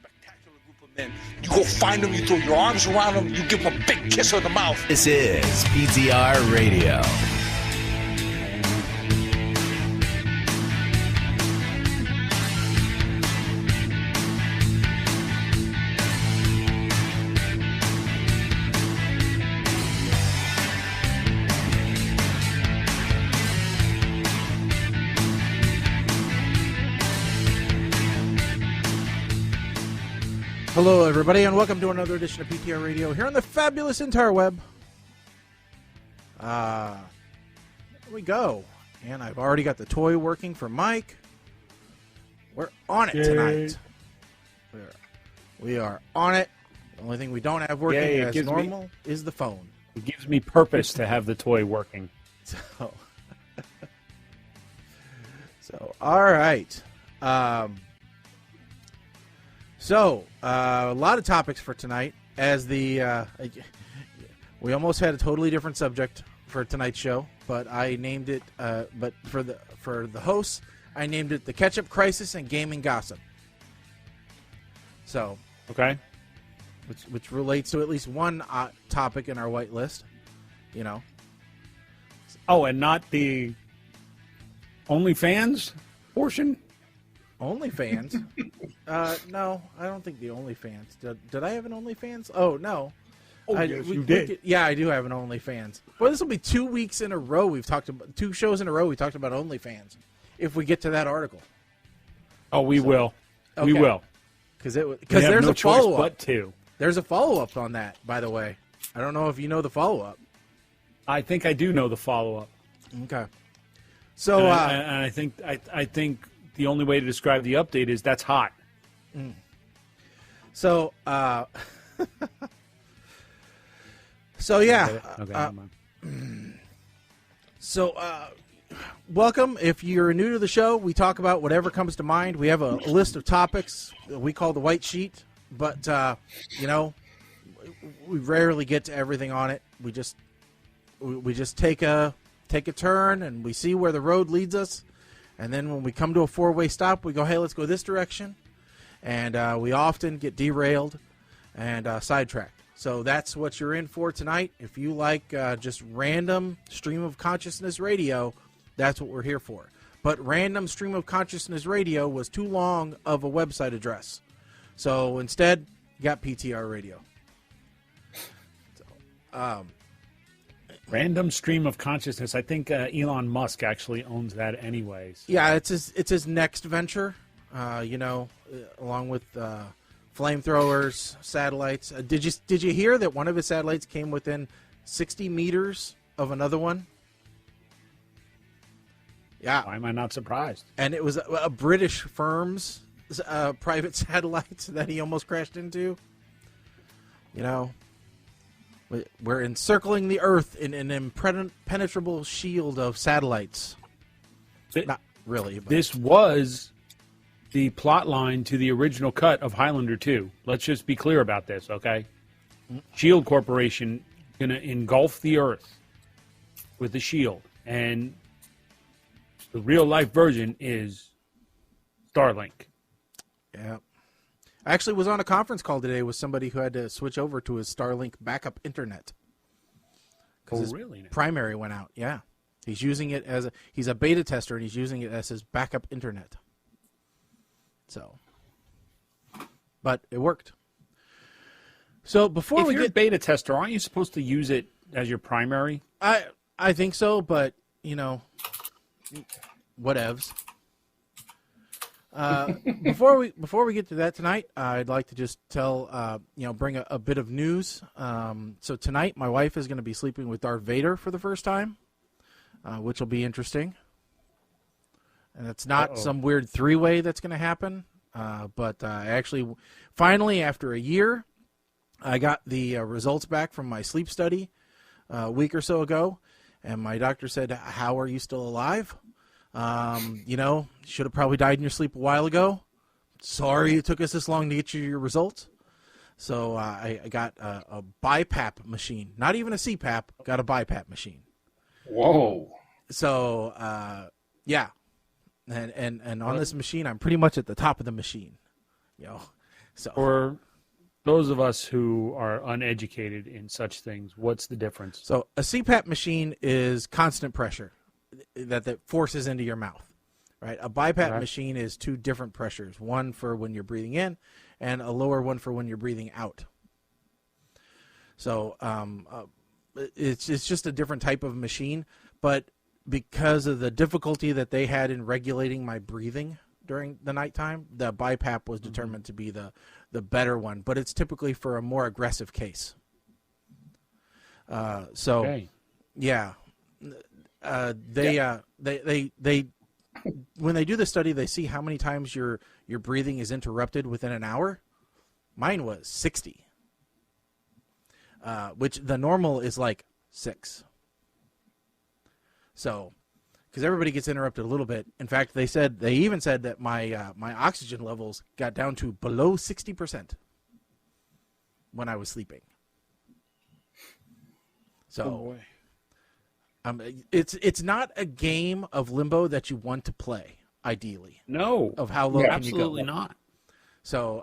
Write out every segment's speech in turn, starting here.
spectacular group of men. You go find them, you throw your arms around them, you give them a big kiss on the mouth. This is PTR Radio. Hello, everybody, and welcome to another edition of PTR Radio here on the fabulous interweb. Here we go. And I've already got the toy working for Mike. We're on it tonight. We are on it. The only thing we don't have working as normal is the phone. It gives me purpose to have the toy working. So all right. A lot of topics for tonight. As we almost had a totally different subject for tonight's show, but I named it. But for the hosts, I named it the Ketchup Crisis and Gaming Gossip. So okay, which relates to at least one topic in our white list. You know. Oh, and not the OnlyFans portion. OnlyFans? No, I don't think the OnlyFans. Did I have an OnlyFans? Oh, no. Oh, yes, you did. Yeah, I do have an OnlyFans. Well, this will be 2 weeks in a row. We've talked about 2 shows in a row. We talked about OnlyFans. If we get to that article. Oh, we will. Okay. We will. Because there's no a follow-up. But to. There's a follow-up on that, by the way. I don't know if you know the follow-up. I think I do know the follow-up. Okay. So, and I think the only way to describe the update is that's hot. So, yeah. Welcome. If you're new to the show, we talk about whatever comes to mind. We have a list of topics that we call the white sheet, but, we rarely get to everything on it. We just take a turn and we see where the road leads us. And then when we come to a 4-way stop, we go, hey, let's go this direction. And we often get derailed and sidetracked. So that's what you're in for tonight. If you like just random stream of consciousness radio, that's what we're here for. But random stream of consciousness radio was too long of a website address. So instead, you got PTR radio. Random stream of consciousness. I think Elon Musk actually owns that anyways. Yeah, it's his next venture, along with flamethrowers, satellites. Did you hear that one of his satellites came within 60 meters of another one? Yeah. Why am I not surprised? And it was a British firm's private satellite that he almost crashed into. You know. We're encircling the Earth in an impenetrable shield of satellites. Not really. But. This was the plot line to the original cut of Highlander 2. Let's just be clear about this, okay? Shield Corporation going to engulf the Earth with the shield. And the real-life version is Starlink. Yeah. I actually was on a conference call today with somebody who had to switch over to his Starlink backup internet. Oh, really? Primary went out, yeah. He's using it he's a beta tester, and he's using it as his backup internet. So, but it worked. So before if you're a beta tester, aren't you supposed to use it as your primary? I think so, but, whatevs. Before we get to that tonight, I'd like to just bring a bit of news. So tonight, my wife is going to be sleeping with Darth Vader for the first time, which will be interesting. And it's not some weird 3-way that's going to happen, but actually, finally, after a year, I got the results back from my sleep study a week or so ago, and my doctor said, "How are you still alive? Should have probably died in your sleep a while ago. Sorry it took us this long to get you your results." So I got a BiPAP machine. Not even a CPAP, got a BiPAP machine. Whoa. So, yeah. And on this machine, I'm pretty much at the top of the machine. So For those of us who are uneducated in such things, what's the difference? So a CPAP machine is constant pressure that forces into your mouth, right? A BiPAP machine is two different pressures, one for when you're breathing in and a lower one for when you're breathing out. So it's just a different type of machine, but because of the difficulty that they had in regulating my breathing during the nighttime, the BiPAP was determined to be the better one, but it's typically for a more aggressive case. Yeah, they when they do the study, they see how many times your breathing is interrupted within an hour. Mine was 60, which the normal is like 6. So, because everybody gets interrupted a little bit. In fact, they even said that my my oxygen levels got down to below 60% when I was sleeping. So, it's not a game of Limbo that you want to play. Ideally, No. of how low can Absolutely you go. not. So,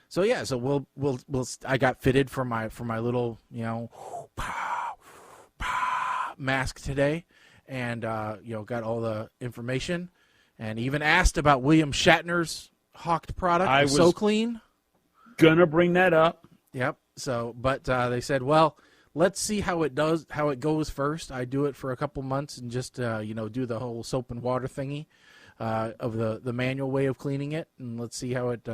so we'll I got fitted for my little mask today, and got all the information, and even asked about William Shatner's hawked product. I So was- Clean. Gonna bring that up. Yep. So, but they said, well, let's see how it goes first. I do it for a couple months and just do the whole soap and water thingy of the manual way of cleaning it, and let's see how it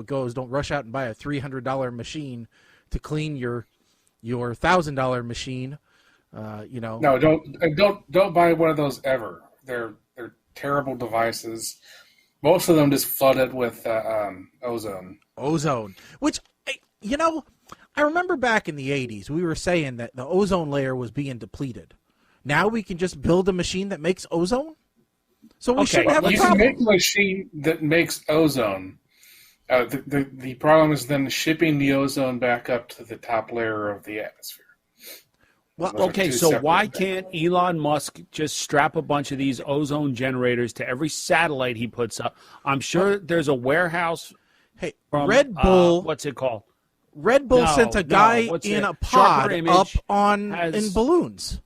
goes. Don't rush out and buy a $300 machine to clean your $1,000 machine. No, don't buy one of those ever. They're terrible devices. Most of them just flooded with ozone. Ozone, which I remember back in the 80s we were saying that the ozone layer was being depleted. Now we can just build a machine that makes ozone, so we shouldn't have a You problem. can make a machine that makes ozone. The problem is then shipping the ozone back up to the top layer of the atmosphere. Well, Those are Okay, two so separate why things. can't Elon Musk just strap a bunch of these ozone generators to every satellite he puts up? I'm sure there's a warehouse hey, from Red Bull. what's it called? Red Bull No, sent a no, guy what's in it? a pod Sharper up Image in has- balloons.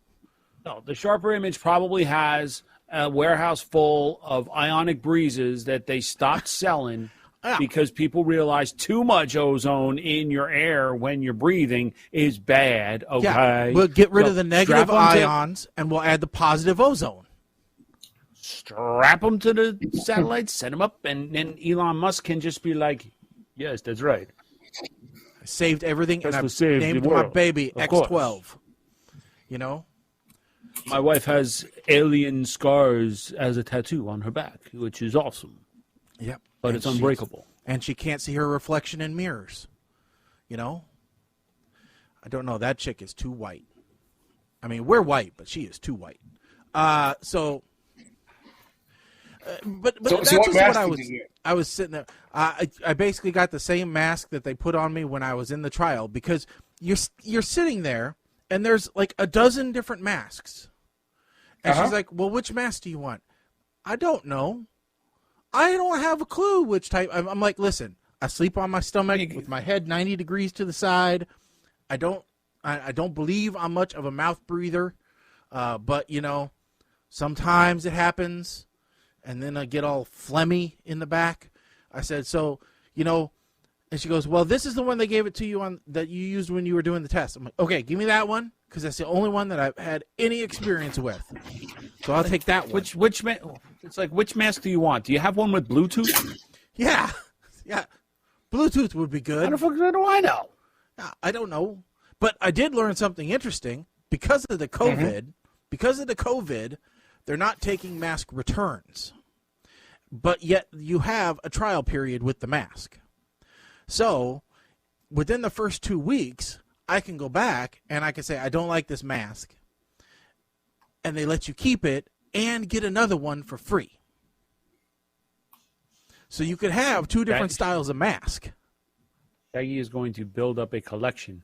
No, the Sharper Image probably has a warehouse full of ionic breezes that they stopped selling Yeah. because people realize too much ozone in your air when you're breathing is bad. Okay, Yeah, we'll get rid So of the negative strap 'em to- ions and we'll add the positive ozone. strap them to the satellites, set them up, and then Elon Musk can just be like, "Yes, that's right." I saved everything That's and I to save the named my world, baby of course. X12. You know? My wife has alien scars as a tattoo on her back, which is awesome, Yep. but And it's she's- unbreakable. And she can't see her reflection in mirrors. You know? I don't know. That chick is too white. I mean, we're white, but she is too white. But So that's what just what mask I did was. you get? I was sitting there. I basically got the same mask that they put on me when I was in the trial, because you're sitting there and there's like a dozen different masks, and she's like, "Well, which mask do you want?" I don't know. I don't have a clue which type. I'm like, listen, I sleep on my stomach with my head 90 degrees to the side. I don't believe I'm much of a mouth breather, but sometimes it happens. And then I get all phlegmy in the back. I said, so, and she goes, well, this is the one they gave it to you on that you used when you were doing the test. I'm like, okay, give me that one, because that's the only one that I've had any experience with. So I'll take that one. It's like, which mask do you want? Do you have one with Bluetooth? Yeah. Bluetooth would be How good. the fuck do I know? I don't know. But I did learn something interesting. Because of the COVID, they're not taking mask returns. But yet you have a trial period with the mask. So within the first 2 weeks, I can go back and I can say, I don't like this mask. And they let you keep it and get another one for free. So you could have two different styles of mask. Shaggy is going to build up a collection.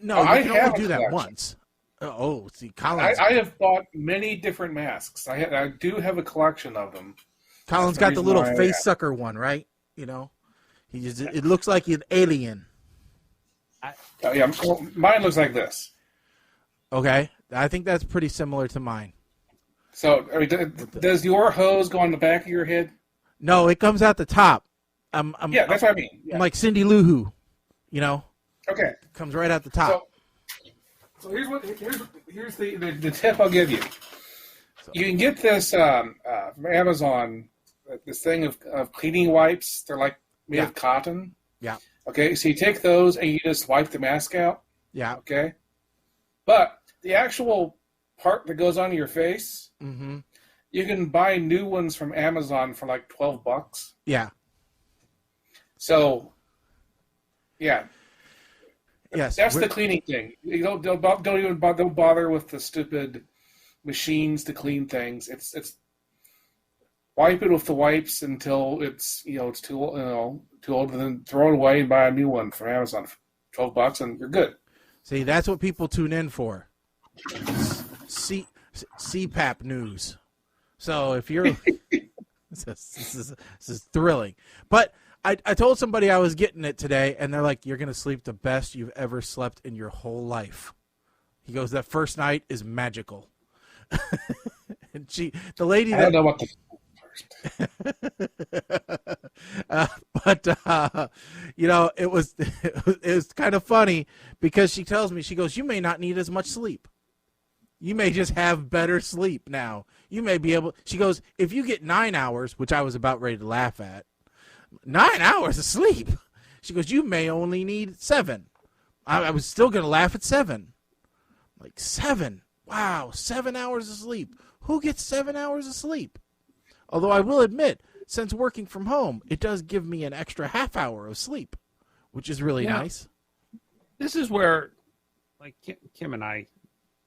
No, I you can have only a do that collection. once. See, Collins. I have bought many different masks. I do have a collection of them. Collins That's the got the reason little why I face asked. sucker one, right? It looks like an alien. Well, mine looks like this. Okay, I think that's pretty similar to mine. So, does your hose go on the back of your head? No, it comes out the top. Yeah, that's what I mean. Yeah. I'm like Cindy Lou Who, Okay. Comes right out the top. So here's the tip I'll give you. You can get this from Amazon. This thing of cleaning wipes. They're like made of cotton. Yeah. Okay, so you take those and you just wipe the mask out. Yeah. Okay. But the actual part that goes on your face, you can buy new ones from Amazon for like $12. Yeah. So, yeah. Yes. That's the cleaning thing. You don't bother with the stupid machines to clean things. It's wipe it with the wipes until it's too old, and then throw it away and buy a new one from Amazon for $12, and you're good. See, that's what people tune in for. CPAP news. So if you're, this is thrilling. But I told somebody I was getting it today, and they're like, "You're gonna sleep the best you've ever slept in your whole life." He goes, "That first night is magical." And the lady, I don't know what the it was kind of funny because she tells me, she goes, "You may not need as much sleep. You may just have better sleep now. You may be able," she goes, "if you get 9 hours," which I was about ready to laugh at, 9 hours of sleep. She goes, "You may only need 7. I was still going to laugh at 7. Like 7. Wow, 7 hours of sleep. Who gets 7 hours of sleep? Although I will admit, since working from home, it does give me an extra half hour of sleep, which is really nice." This is where, like, Kim and I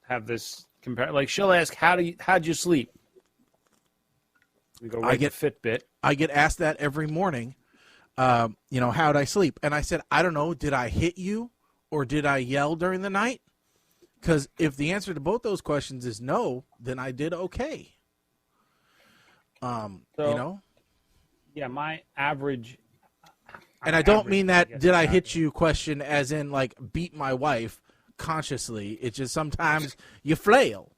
have this compare. Like, she'll ask, how'd you sleep? We go right to Fitbit. I get asked that every morning. How'd I sleep? And I said, I don't know. Did I hit you or did I yell during the night? Because if the answer to both those questions is no, then I did okay. Yeah, my average. And I don't mean that "did I hit you" question as in like beat my wife consciously. It's just sometimes you flail,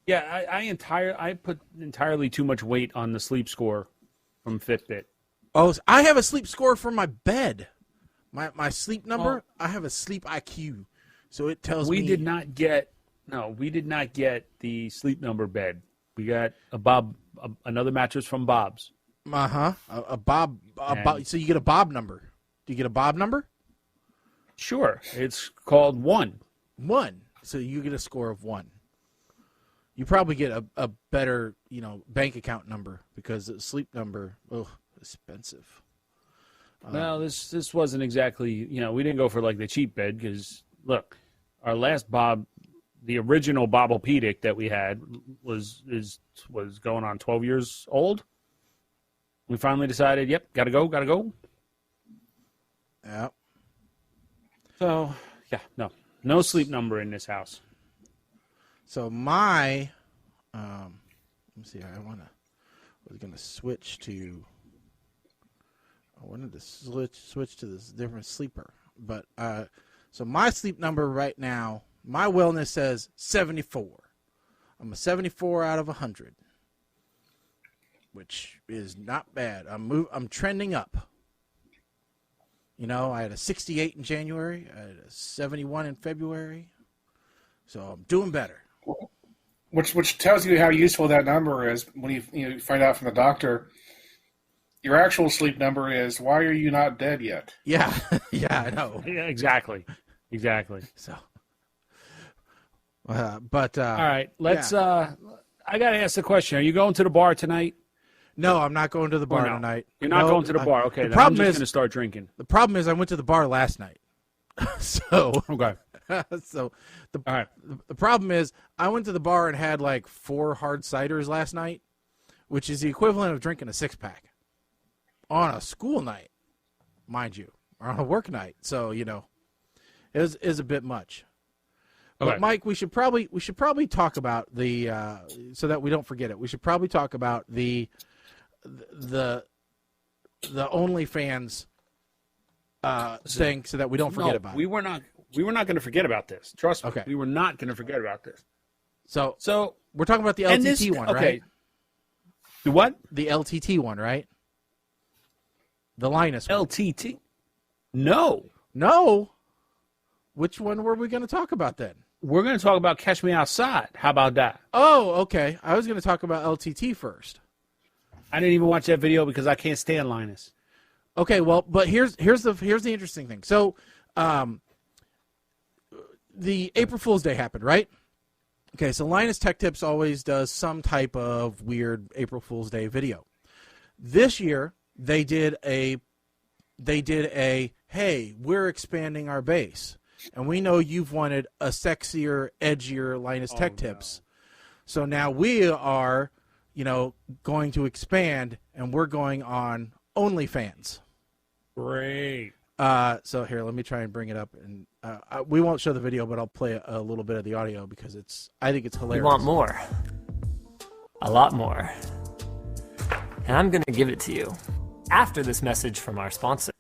I put entirely too much weight on the sleep score from Fitbit. Oh, I have a sleep score for my bed. My sleep number, I have a sleep IQ. So it tells me. We did not get the sleep number bed. We got another mattress from Bob's. A Bob. So you get a Bob number. Do you get a Bob number? Sure. It's called 1. 1. So you get a score of 1. You probably get a better, bank account number because the sleep number, expensive. Well, this wasn't exactly, we didn't go for like the cheap bed because, look, our last the original Bobopedic that we had was going on 12 years old. We finally decided, yep, gotta go. Yeah. So, no sleep number in this house. So my, let me see. I wanted to switch to this different sleeper, but so my sleep number right now, my wellness says 74. I'm a 74 out of 100, which is not bad. I'm trending up. I had a 68 in January. I had a 71 in February. So I'm doing better. Which tells you how useful that number is when you find out from the doctor. Your actual sleep number is, why are you not dead yet? Yeah, I know. Yeah, exactly. So, all right, let's. I gotta ask the question: are you going to the bar tonight? No, I'm not going to the bar tonight. You're not going to the bar. Okay, the problem I'm just is going to start drinking. The problem is I went to the bar last night. So okay. So the problem is I went to the bar and had like 4 hard ciders last night, which is the equivalent of drinking a 6-pack on a school night, mind you, or on a work night. So it was a bit much. But Mike, we should probably talk about the so that we don't forget it. We should probably talk about the OnlyFans thing so that we don't forget about it. We were not going to forget about this. Trust me. Okay. We were not going to forget about this. So we're talking about the LTT one, right? The what? The LTT one, right? The Linus one. LTT? No. Which one were we going to talk about then? We're going to talk about Catch Me Outside. How about that? Oh, okay. I was going to talk about LTT first. I didn't even watch that video because I can't stand Linus. Okay, well, but here's the interesting thing. So, the April Fool's Day happened, right? Okay, so Linus Tech Tips always does some type of weird April Fool's Day video. This year they did a hey, we're expanding our base. And we know you've wanted a sexier, edgier Linus Tech Tips. So now we are, going to expand, and we're going on OnlyFans. Great. So here, let me try and bring it up. And we won't show the video, but I'll play a little bit of the audio because I think it's hilarious. You want more. A lot more. And I'm going to give it to you after this message from our sponsor.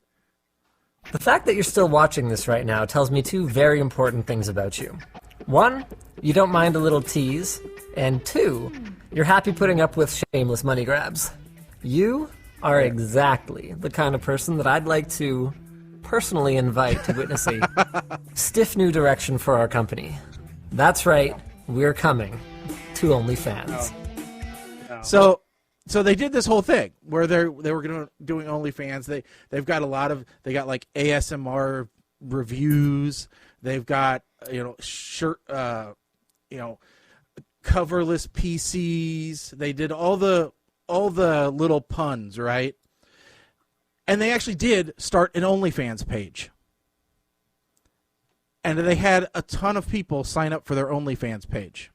The fact that you're still watching this right now tells me two very important things about you. One, you don't mind a little tease. And two, you're happy putting up with shameless money grabs. You are exactly the kind of person that I'd like to personally invite to witness a stiff new direction for our company. That's right, we're coming to OnlyFans. So they did this whole thing where they were doing OnlyFans. They've got they got like ASMR reviews. They've got shirt coverless PCs. They did all the little puns, right? And they actually did start an OnlyFans page. And they had a ton of people sign up for their OnlyFans page.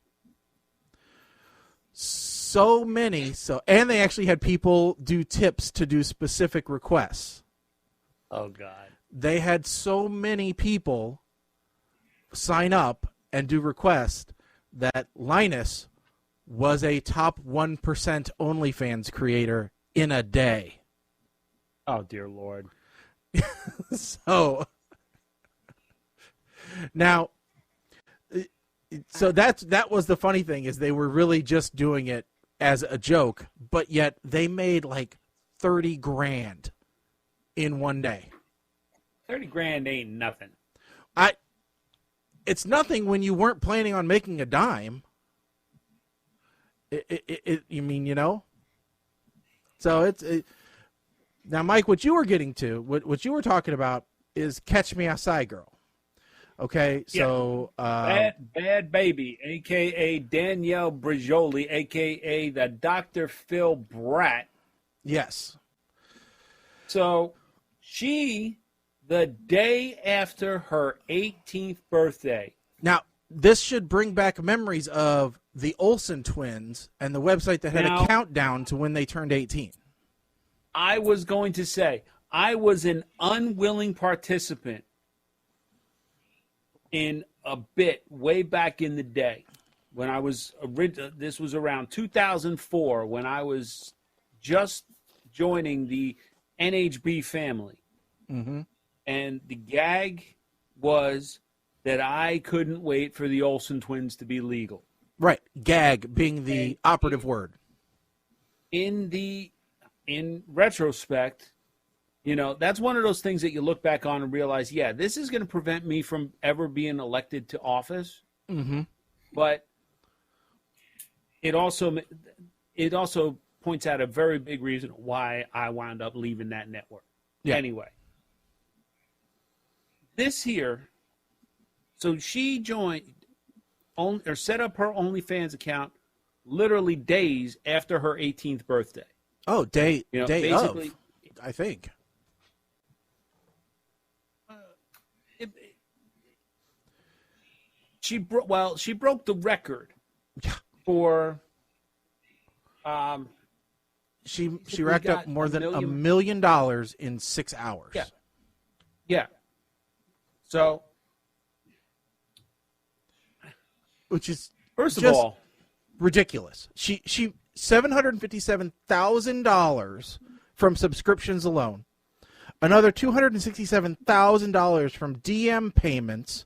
So many, and they actually had people do tips to do specific requests. Oh, God. They had so many people sign up and do requests that Linus was a top 1% OnlyFans creator in a day. Oh, dear Lord. So now, that was the funny thing, is they were really just doing it as a joke, but yet they made like $30,000 in one day. $30,000 ain't nothing. It's nothing when you weren't planning on making a dime. You mean, So now, Mike, what you were getting to, what you were talking about is Catch Me Outside Girl. Okay, so Bad Baby, a.k.a. Danielle Brigioli, a.k.a. the Dr. Phil Bratt. Yes. So she, the day after her 18th birthday. Now, this should bring back memories of the Olsen twins and the website that had a countdown to when they turned 18. I was going to say, I was an unwilling participant in a bit way back in the day when I was this was around 2004 when I was just joining the NHB family. Mm-hmm. And the gag was that I couldn't wait for the Olsen twins to be legal. Right. Gag being the operative word. In retrospect, that's one of those things that you look back on and realize, yeah, this is going to prevent me from ever being elected to office. Mm-hmm. But it also points out a very big reason why I wound up leaving that network. Yeah. Anyway, this here, so she set up her OnlyFans account literally days after her 18th birthday. Oh, day basically, of, I think. She broke the record for. She racked up more than $1 million in 6 hours. Yeah. So which is First of just all, ridiculous. She $757,000 from subscriptions alone. Another $267,000 from DM payments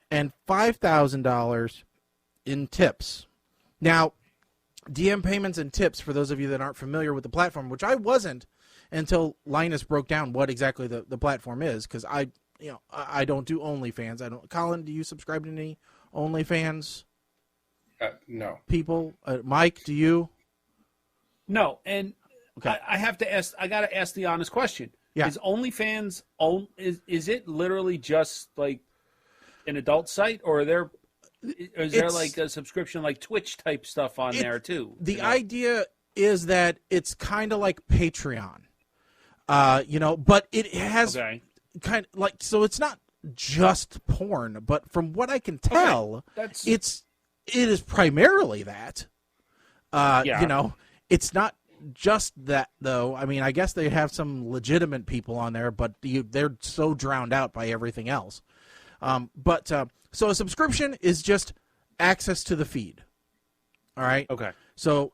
and $5,000 in tips. Now, DM payments and tips, for those of you that aren't familiar with the platform, which I wasn't until Linus broke down what exactly the platform is, because I don't do OnlyFans. I don't. Colin, do you subscribe to any OnlyFans? No. People, Mike, do you? no, and Okay. I have to ask. I got to ask the honest question. Yeah. Is OnlyFans is it literally just like an adult site, or is there It's- like a subscription like Twitch type stuff on there too? The idea is that it's kind of like Patreon, but it has Okay. kind of like, so it's not just porn, but from what I can tell, That's it is primarily that. Yeah. It's not just that though. I mean, I guess they have some legitimate people on there, but they're so drowned out by everything else. So a subscription is just access to the feed. All right. okay. So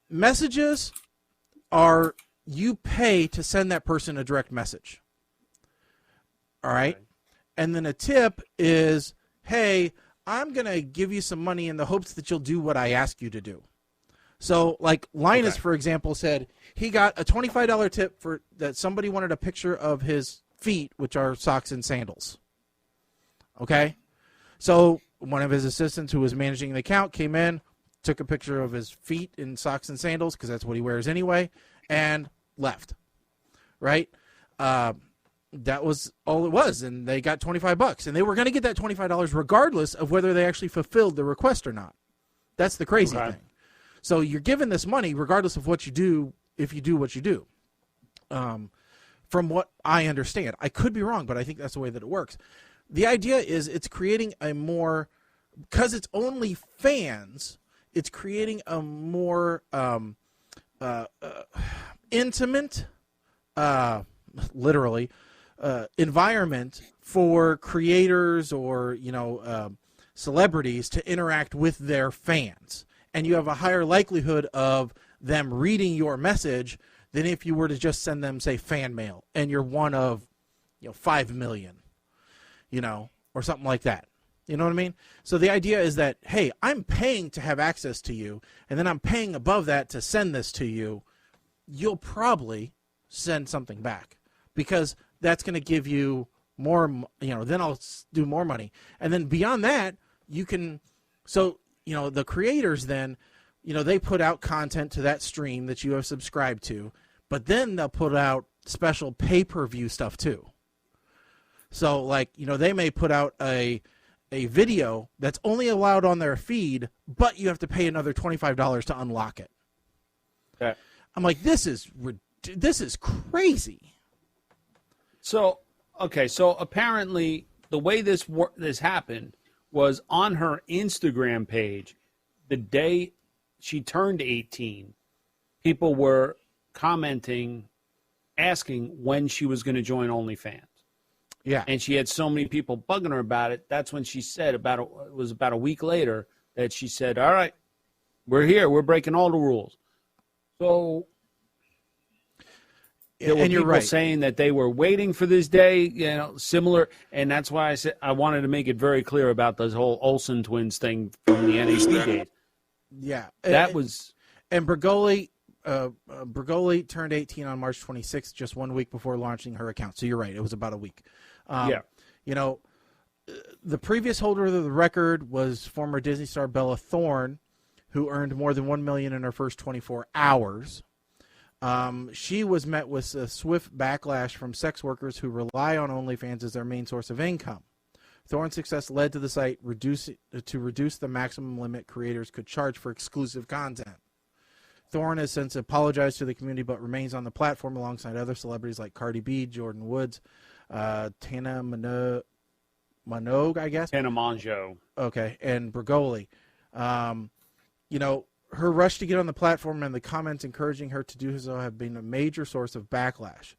messages are, you pay to send that person a direct message. All right. Okay. And then a tip is, hey, I'm going to give you some money in the hopes that you'll do what I ask you to do. So like Linus, Okay. for example, said he got a $25 tip for that somebody wanted a picture of his feet, which are socks and sandals. Okay. So one of his assistants who was managing the account came in, took a picture of his feet in socks and sandals, because that's what he wears anyway, and left. Right? That was all it was, and they got $25, and they were going to get that $25 regardless of whether they actually fulfilled the request or not. That's the crazy Okay. thing. So you're given this money regardless of what you do, if you do what you do. From what I understand, I could be wrong, but I think that's the way that it works. The idea is it's creating a more, because it's only fans, it's creating a more intimate, literally, environment for creators or celebrities to interact with their fans, and you have a higher likelihood of them reading your message than if you were to just send them, say, fan mail, and you're one of 5 million, or something like that. You know what I mean? So the idea is that, hey, I'm paying to have access to you, and then I'm paying above that to send this to you. You'll probably send something back, because that's going to give you more, then I'll do more money. And then beyond that, you can, so, the creators then, they put out content to that stream that you have subscribed to, but then they'll put out special pay-per-view stuff too. So, like, they may put out a video that's only allowed on their feed, but you have to pay another $25 to unlock it. Okay. I'm like, this is crazy. So apparently the way this happened was on her Instagram page. The day she turned 18, people were commenting, asking when she was going to join OnlyFans. Yeah. And she had so many people bugging her about it. That's when she said, it was about a week later, that she said, all right, we're here. We're breaking all the rules. So there were and you're people right. saying that they were waiting for this day, similar. And that's why I said I wanted to make it very clear about this whole Olsen twins thing from the NAB days. Yeah. That was... And Bergoli turned 18 on March 26th, just 1 week before launching her account. So you're right. It was about a week. Yeah. The previous holder of the record was former Disney star Bella Thorne, who earned more than $1 million in her first 24 hours. She was met with a swift backlash from sex workers who rely on OnlyFans as their main source of income. Thorne's success led to the site reduce the maximum limit creators could charge for exclusive content. Thorne has since apologized to the community, but remains on the platform alongside other celebrities like Cardi B, Jordan Woods, Tana Minogue, I guess. Tana Mongeau. Okay, and Bergoli. Her rush to get on the platform and the comments encouraging her to do so have been a major source of backlash.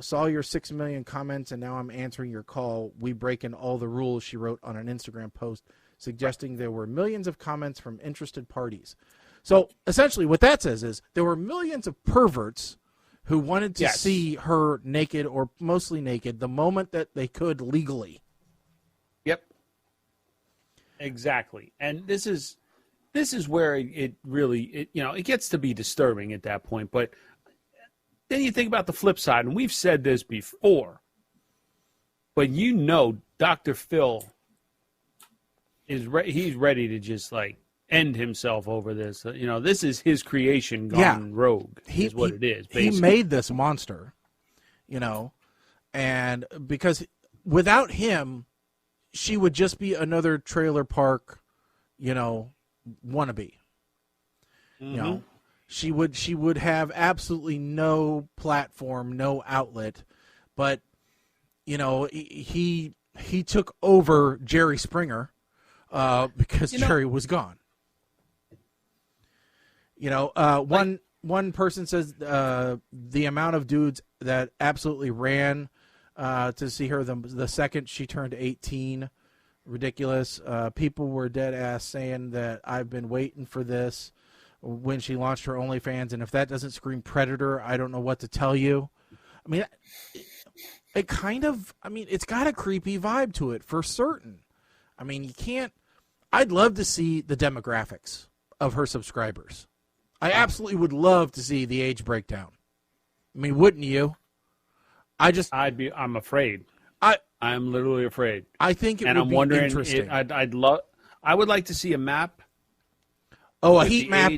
Saw your 6 million comments and now I'm answering your call. We break in all the rules, she wrote on an Instagram post, suggesting there were millions of comments from interested parties. So essentially what that says is there were millions of perverts who wanted to see her naked or mostly naked the moment that they could legally. Yep. Exactly. And this is where it really it gets to be disturbing at that point. But then you think about the flip side, and we've said this before, but Dr. Phil he's ready to just end himself over this. This is his creation gone rogue. Is what it is. Basically. He made this monster, and because without him, she would just be another trailer park, wannabe. Mm-hmm. She would have absolutely no platform, no outlet, but he took over Jerry Springer because Jerry was gone. One person says the amount of dudes that absolutely ran to see her the second she turned 18, ridiculous. People were dead ass saying that I've been waiting for this when she launched her OnlyFans, and if that doesn't scream Predator, I don't know what to tell you. I mean, it's got a creepy vibe to it for certain. I mean, I'd love to see the demographics of her subscribers. I absolutely would love to see the age breakdown. I mean, wouldn't you? I'm afraid. I'm literally afraid. I think it and would I'm be wondering, interesting. I would like to see a map. Oh, a heat map.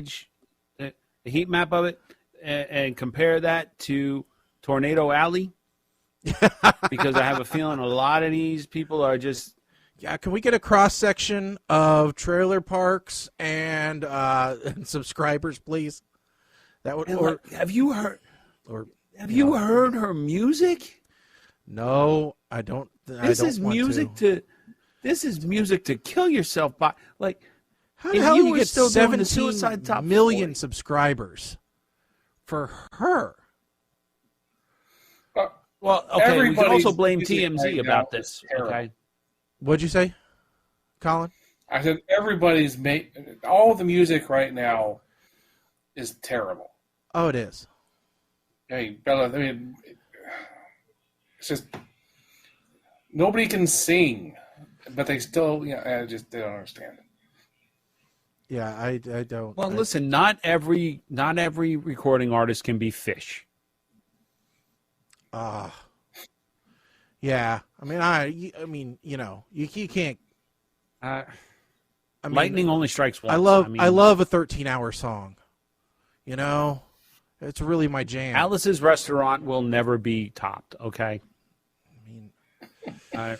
A heat map of it, and compare that to Tornado Alley. Because I have a feeling a lot of these people are just. Yeah, can we get a cross section of trailer parks and subscribers, please? That would. Or have you heard? Or have you heard her music? No, I don't. This is music to kill yourself by. How the hell do you get still doing the 17 suicide top million 40? Subscribers for her? Well, okay, we can also blame music TMZ right about now this. is terrible. Okay. What'd you say, Colin? I said everybody's all the music right now is terrible. Oh, it is. Hey, Bella, it's just nobody can sing, but they still, they don't understand it. Yeah, I don't. Well, listen, not every recording artist can be Fish. Yeah. I mean, you can't. Lightning only strikes once. I love a 13-hour song. It's really my jam. Alice's Restaurant will never be topped. Okay. I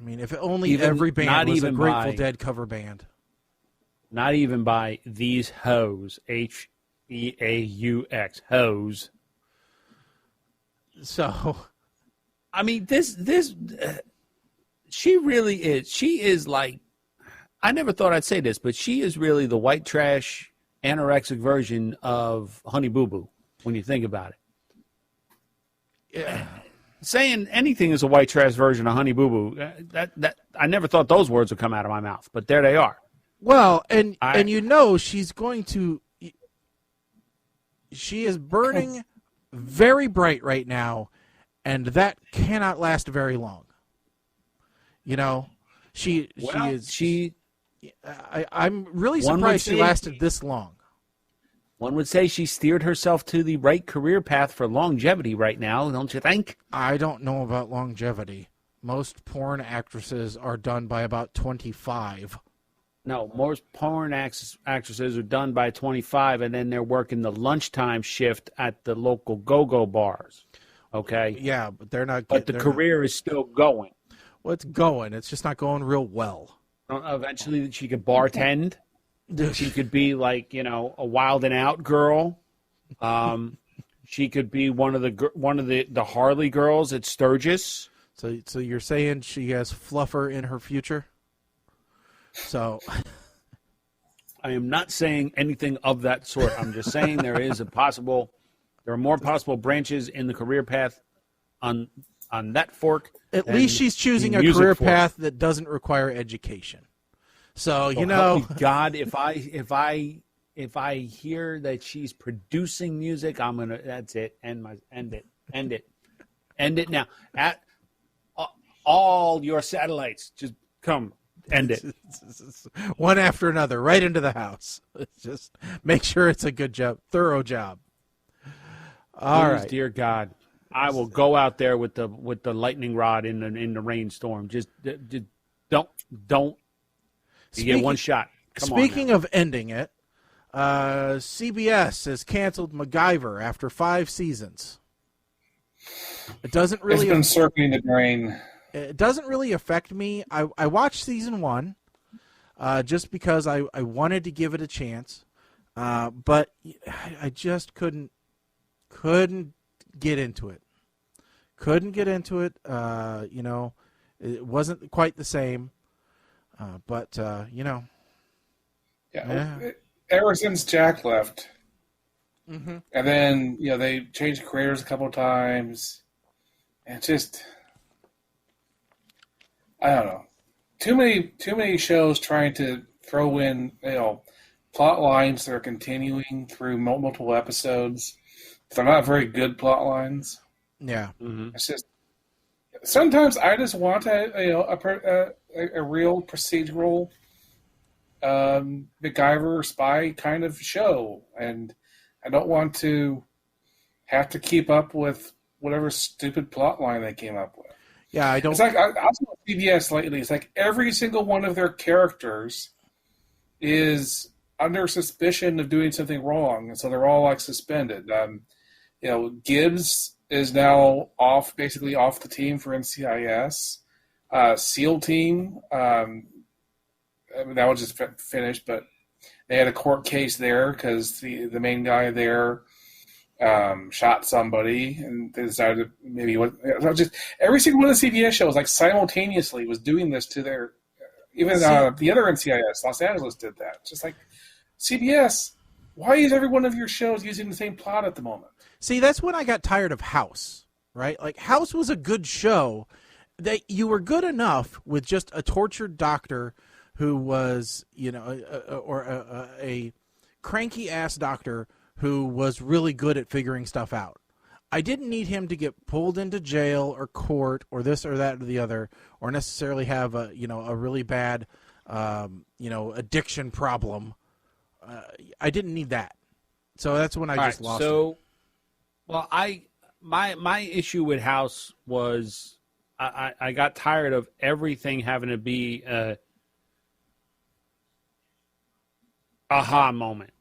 mean, if only every band was a Grateful Dead cover band. Not even by these hoes, Heaux, hoes. So, I mean, she really is. She is like, I never thought I'd say this, but she is really the white trash anorexic version of Honey Boo Boo when you think about it. Yeah. Saying anything is a white trash version of Honey Boo Boo, that I never thought those words would come out of my mouth, but there they are. Well, and she's going to. She is burning very bright right now, and that cannot last very long. She is. I'm really surprised she lasted this long. One would say she steered herself to the right career path for longevity right now, don't you think? I don't know about longevity. Most porn actresses are done by about 25. No, most porn actresses are done by 25, and then they're working the lunchtime shift at the local go-go bars. Okay? Yeah, but they're not. But the career is still going. Well, it's going. It's just not going real well. Eventually, she could bartend. She could be like, a wild and out girl. She could be one of the Harley girls at Sturgis. So you're saying she has fluffer in her future? So I am not saying anything of that sort. I'm just saying there are more possible branches in the career path on that fork. At least she's choosing a career path that doesn't require education. So, help me God, if I hear that she's producing music, I'm gonna. That's it. End it now. At all your satellites, just come. End it. One after another, right into the house. Just make sure it's a good job, thorough job. All right, dear God, I will go out there with the lightning rod in the rainstorm. Just don't. You get one shot. Speaking of ending it, CBS has canceled MacGyver after 5 seasons. It doesn't really. It's been circling the drain. It doesn't really affect me. I watched season 1 just because I wanted to give it a chance, but I just couldn't get into it. Couldn't get into it. It wasn't quite the same. But Yeah. Ever since Jack left, and then they changed creators a couple of times, and just I don't know, too many shows trying to throw in plot lines that are continuing through multiple episodes. They're not very good plot lines. Yeah, It's just sometimes I just want a real procedural MacGyver spy kind of show, and I don't want to have to keep up with whatever stupid plot line they came up with. Yeah, I don't. It's like I was on CBS lately. It's like every single one of their characters is under suspicion of doing something wrong, and so they're all like suspended. Gibbs is now basically off the team for NCIS. SEAL team, that was just finished, but they had a court case there because the main guy there shot somebody, and they decided just every single one of the CBS shows like simultaneously was doing this to their even the other NCIS Los Angeles did that. Just like CBS, why is every one of your shows using the same plot at the moment? See, that's when I got tired of House, right? Like House was a good show. You were good enough with just a tortured doctor who was, a cranky ass doctor who was really good at figuring stuff out. I didn't need him to get pulled into jail or court or this or that or the other, or necessarily have a really bad, addiction problem. I didn't need that. So that's when I just lost it. Well, my issue with House was I got tired of everything having to be a aha moment.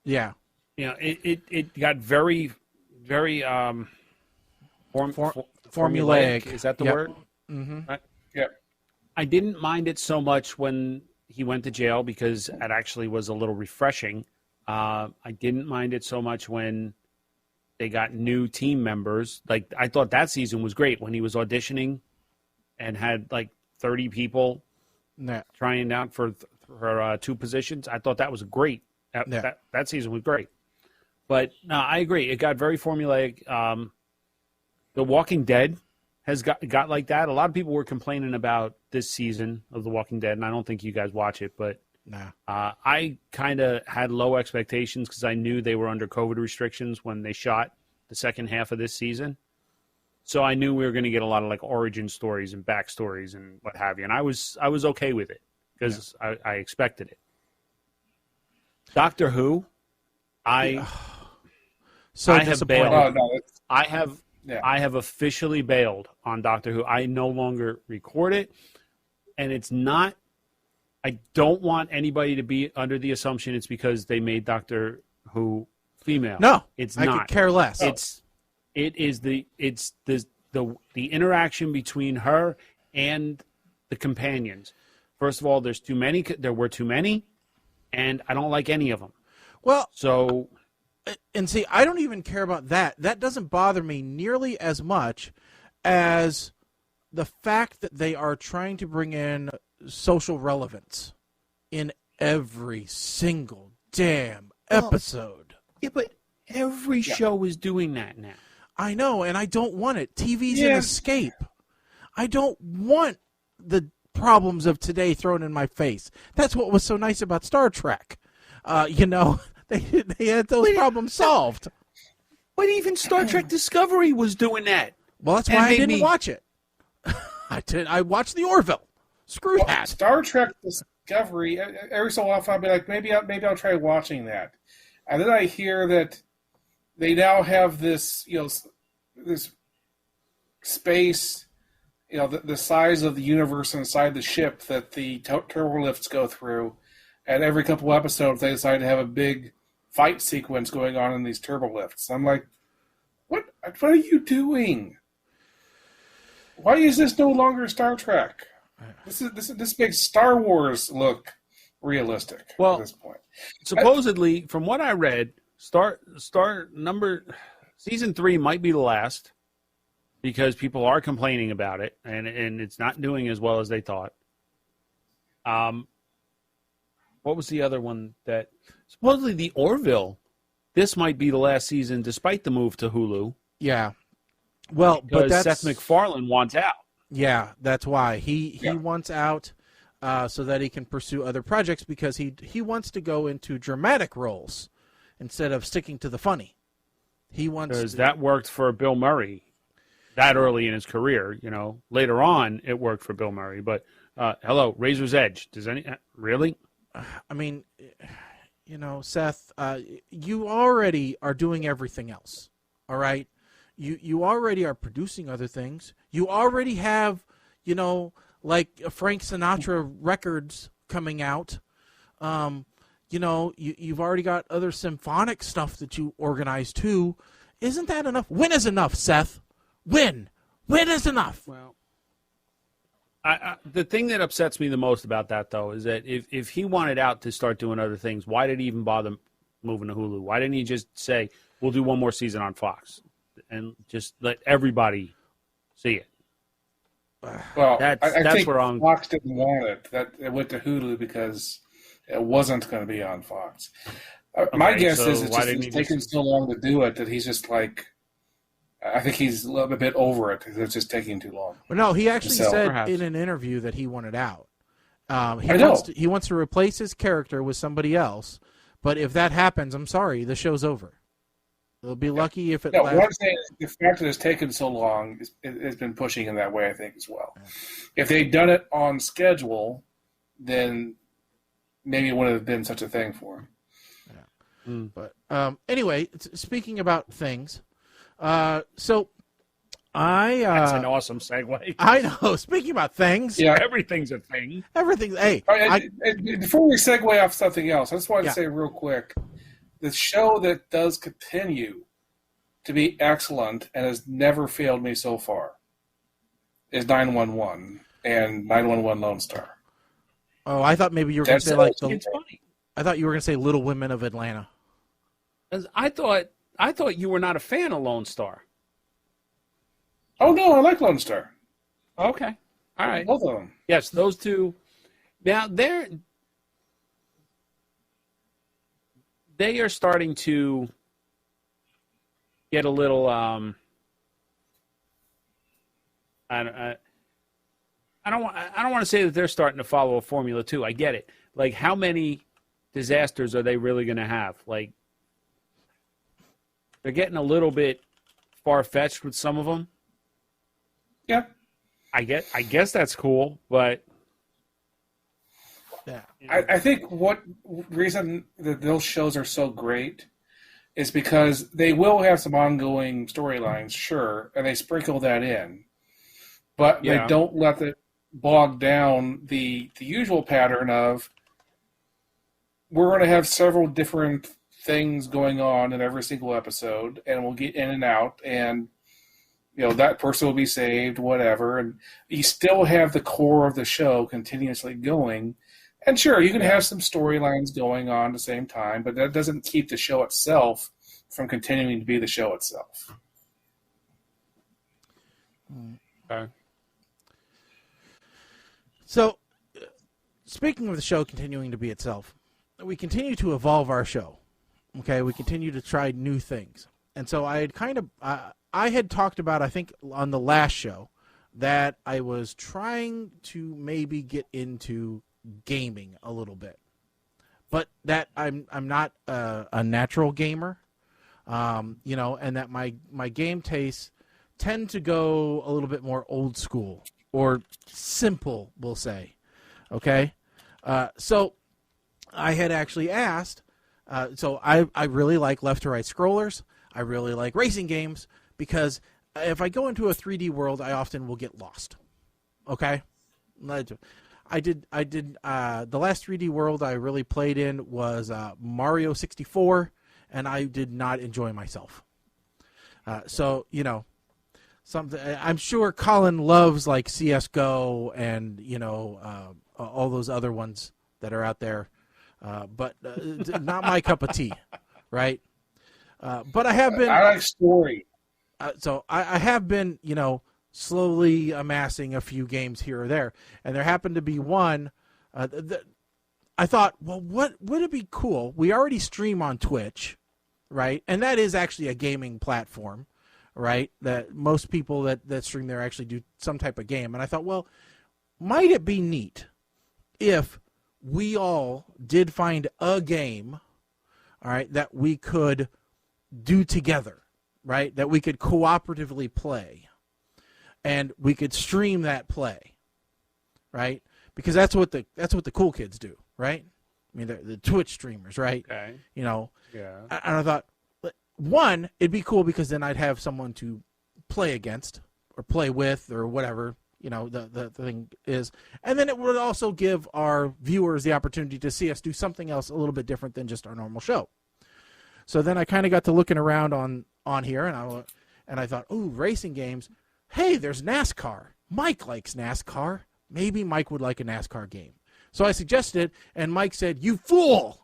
Yeah. It got very, very formulaic. Is that the Yep. word? Mm-hmm. Right? Yeah. I didn't mind it so much when he went to jail because it actually was a little refreshing. I didn't mind it so much when they got new team members. Like I thought that season was great when he was auditioning and had like 30 people trying out for 2 positions. I thought that was great. That season was great. But no, I agree. It got very formulaic. The Walking Dead has got like that. A lot of people were complaining about this season of The Walking Dead, and I don't think you guys watch it, but I kind of had low expectations because I knew they were under COVID restrictions when they shot the second half of this season. So I knew we were going to get a lot of like origin stories and backstories and what have you, and I was okay with it because I expected it. Doctor Who, I have bailed. I have officially bailed on Doctor Who. I no longer record it, and it's not. I don't want anybody to be under the assumption it's because they made Doctor Who female. No, it's I not. could care less. It's the interaction between her and the companions. First of all, there were too many, and I don't like any of them. Well, so. And see, I don't even care about that. That doesn't bother me nearly as much as the fact that they are trying to bring in social relevance in every single damn episode. Yeah, but every show is doing that now. I know, and I don't want it. TV's an escape. I don't want the problems of today thrown in my face. That's what was so nice about Star Trek. They had those problems solved. But even Star Trek Discovery was doing that. Well, that's why I didn't watch it. I watched the Orville. Screw that. Star Trek Discovery. Every so often, I'll be like, maybe I'll try watching that, and then I hear that they now have this, this space, the size of the universe inside the ship that the turbo lifts go through, and every couple episodes they decide to have a big fight sequence going on in these turbo lifts. I'm like, what are you doing? Why is this no longer Star Trek? This makes Star Wars look realistic at this point. Supposedly, from what I read, season 3 might be the last because people are complaining about it and it's not doing as well as they thought. What was the other one that supposedly the Orville? This might be the last season, despite the move to Hulu. Yeah. Well, but Seth MacFarlane wants out. Yeah, that's why he wants out so that he can pursue other projects because he wants to go into dramatic roles instead of sticking to the funny. He wants because that worked for Bill Murray that early in his career. Later on it worked for Bill Murray. But hello, Razor's Edge. Does any really? I mean, Seth, you already are doing everything else. All right. You already are producing other things. You already have, like Frank Sinatra records coming out. You've already got other symphonic stuff that you organize too. Isn't that enough? When is enough, Seth? When is enough? Well, the thing that upsets me the most about that, though, is that if he wanted out to start doing other things, why did he even bother moving to Hulu? Why didn't he just say, we'll do one more season on Fox? And just let everybody see it. Well, I think think Fox didn't want it. That it went to Hulu because it wasn't going to be on Fox. My guess is it's taken so long to do it that he's just like, I think he's a little bit over it because it's just taking too long. Well, no, he actually said perhaps in an interview that he wanted out. He wants to replace his character with somebody else, but if that happens, I'm sorry, the show's over. They'll be lucky if it lasts. What I'm saying is the fact that it's taken so long has been pushing in that way, I think, as well. If they'd done it on schedule, then maybe it wouldn't have been such a thing for him. But anyway, speaking about things, so that's an awesome segue. I know. Speaking about things, everything's a thing. Everything. Hey, before we segue off something else, I just wanted to say real quick. The show that does continue to be excellent and has never failed me so far is 911 and 911 Lone Star. Oh, I thought maybe you were going to say I thought you were going to say Little Women of Atlanta. I thought you were not a fan of Lone Star. Oh no, I like Lone Star. Okay, all right, both of them. Yes, those two. Now they are starting to get a little. I don't want to say that they're starting to follow a formula too. I get it. Like, how many disasters are they really going to have? Like, they're getting a little bit far-fetched with some of them. Yeah, I guess that's cool, but yeah, I think what reason that those shows are so great is because they will have some ongoing storylines, sure, and they sprinkle that in, but they don't let it bog down the usual pattern of we're going to have several different things going on in every single episode, and we'll get in and out, and that person will be saved, whatever, and you still have the core of the show continuously going. And sure, you can have some storylines going on at the same time, but that doesn't keep the show itself from continuing to be the show itself. Okay. So speaking of the show continuing to be itself, we continue to evolve our show. Okay, we continue to try new things. And so I had talked about, I think on the last show, that I was trying to maybe get into gaming a little bit. But that I'm not a natural gamer, and that my game tastes tend to go a little bit more old school or simple, we'll say. Okay? So I had actually asked, so I really like left-to-right scrollers. I really like racing games because if I go into a 3D world, I often will get lost. Okay? I did the last 3D world I really played in was Mario 64, and I did not enjoy myself. So, something I'm sure Colin loves like CS:GO and, all those other ones that are out there. But not my cup of tea, right? But I have been. I like story. So I have been, slowly amassing a few games here or there, and there happened to be one that I thought, well, what would it be cool? We already stream on Twitch, right? And that is actually a gaming platform, right? That most people that stream there actually do some type of game. And I thought, well, might it be neat if we all did find a game, all right, that we could do together, right? That we could cooperatively play. And we could stream that play, right? Because that's what the cool kids do, right? I mean, they're the Twitch streamers, right? Okay. Yeah. And I thought, one, it'd be cool because then I'd have someone to play against or play with or whatever, the thing is. And then it would also give our viewers the opportunity to see us do something else a little bit different than just our normal show. So then I kind of got to looking around on here, and I thought, ooh, racing games. Hey, there's NASCAR. Mike likes NASCAR. Maybe Mike would like a NASCAR game. So I suggested it, and Mike said, you fool!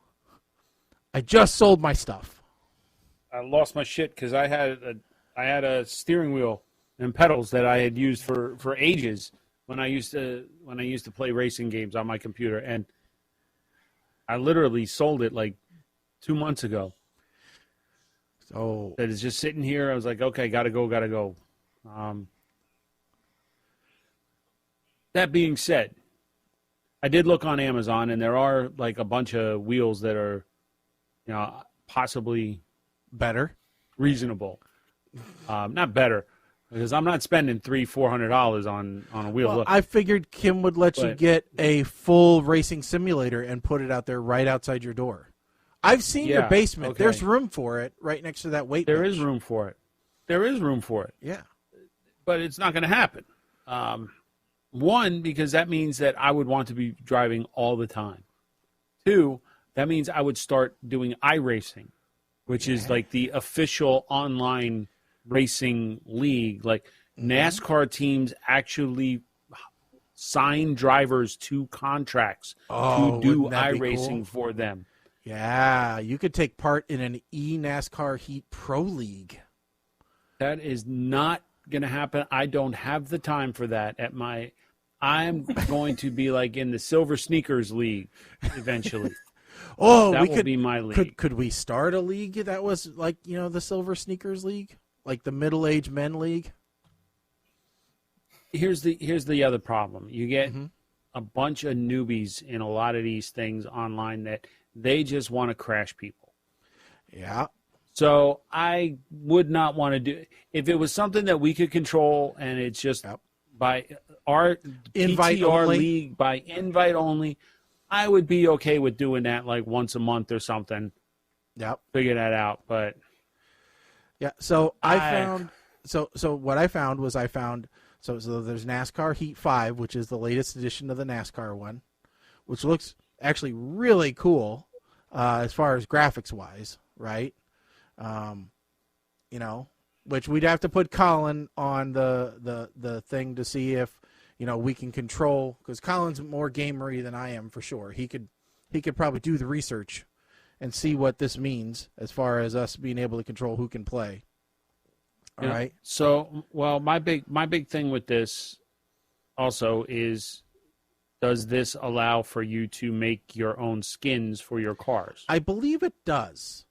I just sold my stuff. I lost my shit because I had a steering wheel and pedals that I had used for ages when I used to play racing games on my computer, and I literally sold it like 2 months ago. So that is just sitting here. I was like, okay, gotta go. That being said, I did look on Amazon, and there are like a bunch of wheels that are, possibly better, reasonable. Not better, because I'm not spending $300-$400 on a wheel. Well, Look, I figured Kim would let you get a full racing simulator and put it out there right outside your door. I've seen your basement. Okay. There's room for it right next to that weight bench. There is room for it. Yeah. But it's not going to happen. One, because that means that I would want to be driving all the time. Two, that means I would start doing iRacing, which is like the official online racing league. Like NASCAR teams actually sign drivers to contracts to do iRacing for them. Yeah, you could take part in an eNASCAR Heat Pro League. That is not going to happen. I don't have the time for that I'm going to be like in the Silver Sneakers League eventually. That will be my league. Could we start a league that was like, the Silver Sneakers League? Like the middle-aged men league? Here's the other problem. You get a bunch of newbies in a lot of these things online that they just want to crash people. Yeah. So I would not want to do if it was something that we could control and it's just by our invite PTR only. league by invite only. I would be okay with doing that like once a month or something. Yep. Figure that out, but yeah. So I found. So what I found was so there's NASCAR Heat 5, which is the latest edition of the NASCAR one, which looks actually really cool as far as graphics wise, right? Which we'd have to put Colin on the thing to see if we can control, because Colin's more gamery than I am for sure. He could probably do the research and see what this means as far as us being able to control who can play. All right. So, well, my big thing with this also is does this allow for you to make your own skins for your cars? I believe it does.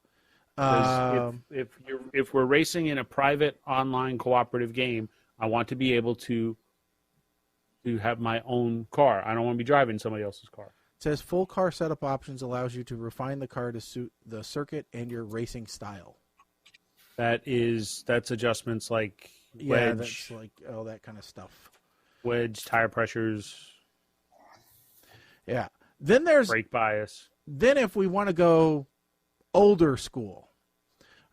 Because if we're racing in a private online cooperative game, I want to be able to have my own car. I don't want to be driving somebody else's car. It says full car setup options allows you to refine the car to suit the circuit and your racing style. That's adjustments like wedge, Yeah, that's like all that kind of stuff. wedge, tire pressures, Yeah. Then there's brake bias. then if we want to go older school,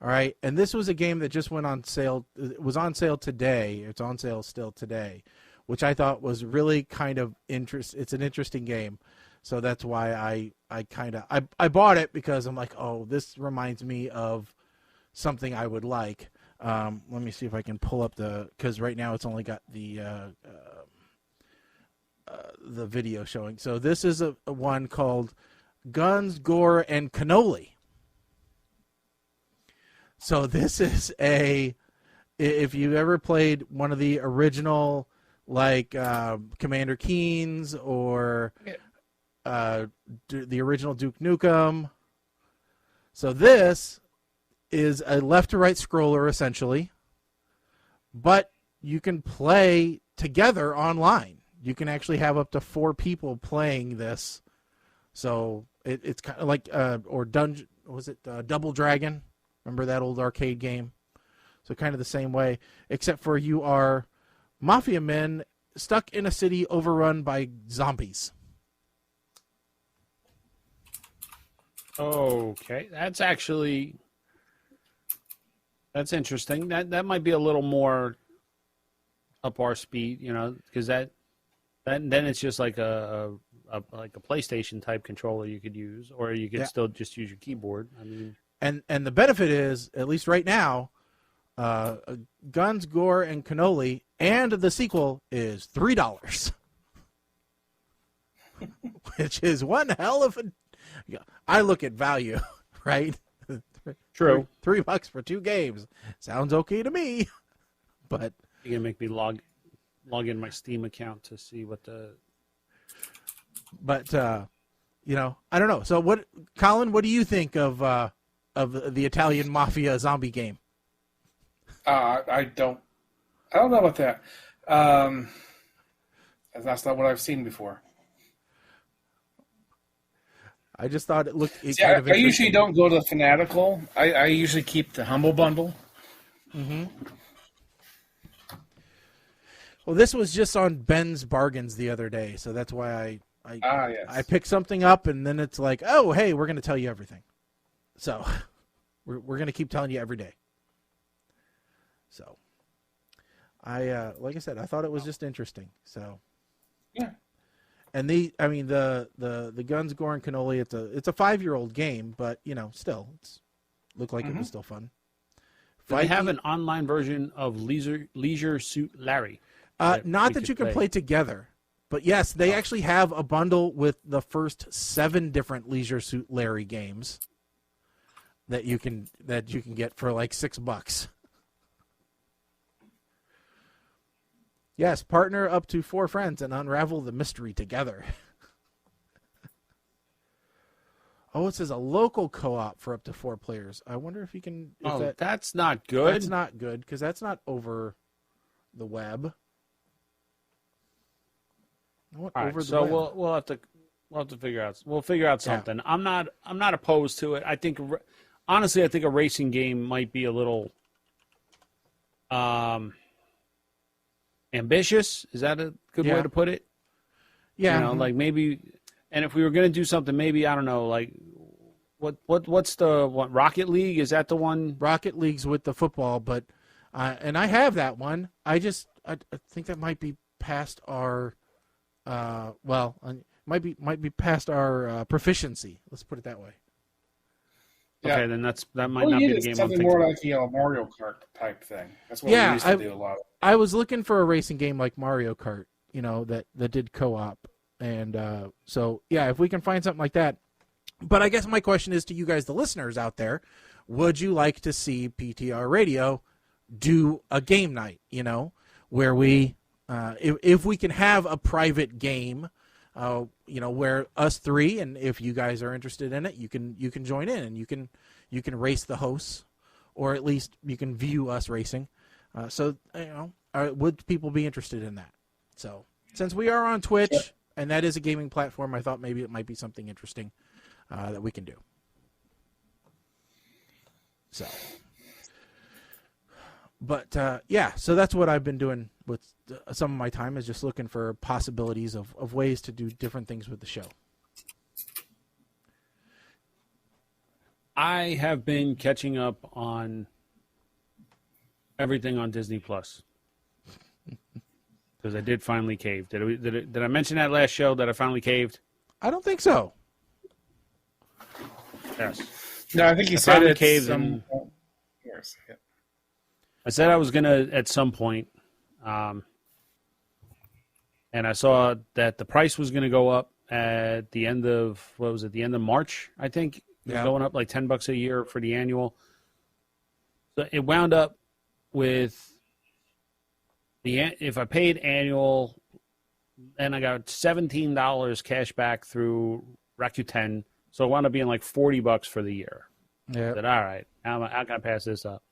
all right, and this was a game that just went on sale. It was on sale today. It's on sale still today, which I thought was really kind of It's an interesting game, so that's why I bought it, because I'm like, oh, this reminds me of something I would like. Let me see if I can pull up because right now it's only got the video showing. So this is a one called Guns, Gore, and Cannoli. So this is if you ever played one of the original, like Commander Keen's or the original Duke Nukem. So this is a left to right scroller essentially, but you can play together online. You can actually have up to 4 people playing this. So it's kind of like Double Dragon? Remember that old arcade game? So kind of the same way, except for you are mafia men stuck in a city overrun by zombies. Okay, that's interesting. That might be a little more up our speed, because then it's just like a PlayStation type controller you could use, or you could still just use your keyboard. I mean, and the benefit is, at least right now, Guns, Gore, and Cannoli, and the sequel is $3, which is one hell of a. I look at value, right? True. $3 for 2 games sounds okay to me, but you're gonna make me log in my Steam account to see what the. But I don't know. So what, Colin? What do you think of the Italian mafia zombie game? I don't know about that. That's not what I've seen before. I just thought it looked. I usually don't go to the Fanatical. I usually keep the Humble Bundle. Mm-hmm. Well, this was just on Ben's Bargains the other day, so that's why yes. I picked something up, and then it's like, oh, hey, we're going to tell you everything. So we're going to keep telling you every day. So like I said, I thought it was just interesting. So yeah. And the Guns, Gore, and Cannoli, it's a 5-year-old game, but still looked like it was still fun. They have an online version of Leisure Suit Larry. Not that you can play together, but yes, they actually have a bundle with the first 7 different Leisure Suit Larry games that you can get for like $6. Yes, partner up to 4 friends and unravel the mystery together. Oh, it says a local co-op for up to 4 players. I wonder if you can. That's not good. That's not good because that's not over the web. All right, so we'll have to figure out. We'll figure out something. Yeah. I'm not opposed to it. I think honestly, I think a racing game might be a little ambitious. Is that a good way to put it? Yeah. Like maybe. And if we were going to do something, maybe, I don't know, like, what's the one? Rocket League? Is that the one? Rocket League's with the football, but and I have that one. I think that might be past our might be past our proficiency. Let's put it that way. Yeah. Okay, then that might not be the game. Something more like Mario Kart type thing. That's what we used to do a lot of. I was looking for a racing game like Mario Kart, that did co-op. And so, if we can find something like that. But I guess my question is to you guys, the listeners out there, would you like to see PTR Radio do a game night, where we, if we can have a private game where us three, and if you guys are interested in it, you can join in and you can race the hosts, or at least you can view us racing. Would people be interested in that? So since we are on Twitch and that is a gaming platform, I thought maybe it might be something interesting that we can do. So, but so that's what I've been doing with some of my time, is just looking for possibilities of ways to do different things with the show. I have been catching up on everything on Disney Plus because I did finally cave. Did I mention that last show that I finally caved? I don't think so. Yes. No, I think you said finally it's caved some. I said I was gonna at some point, and I saw that the price was gonna go up at the end of the end of March, I think. It was going up like $10 a year for the annual. So it wound up with if I paid annual, and I got $17 cash back through Rakuten, so it wound up being like $40 for the year. Yeah. I said, all right, how can I pass this up?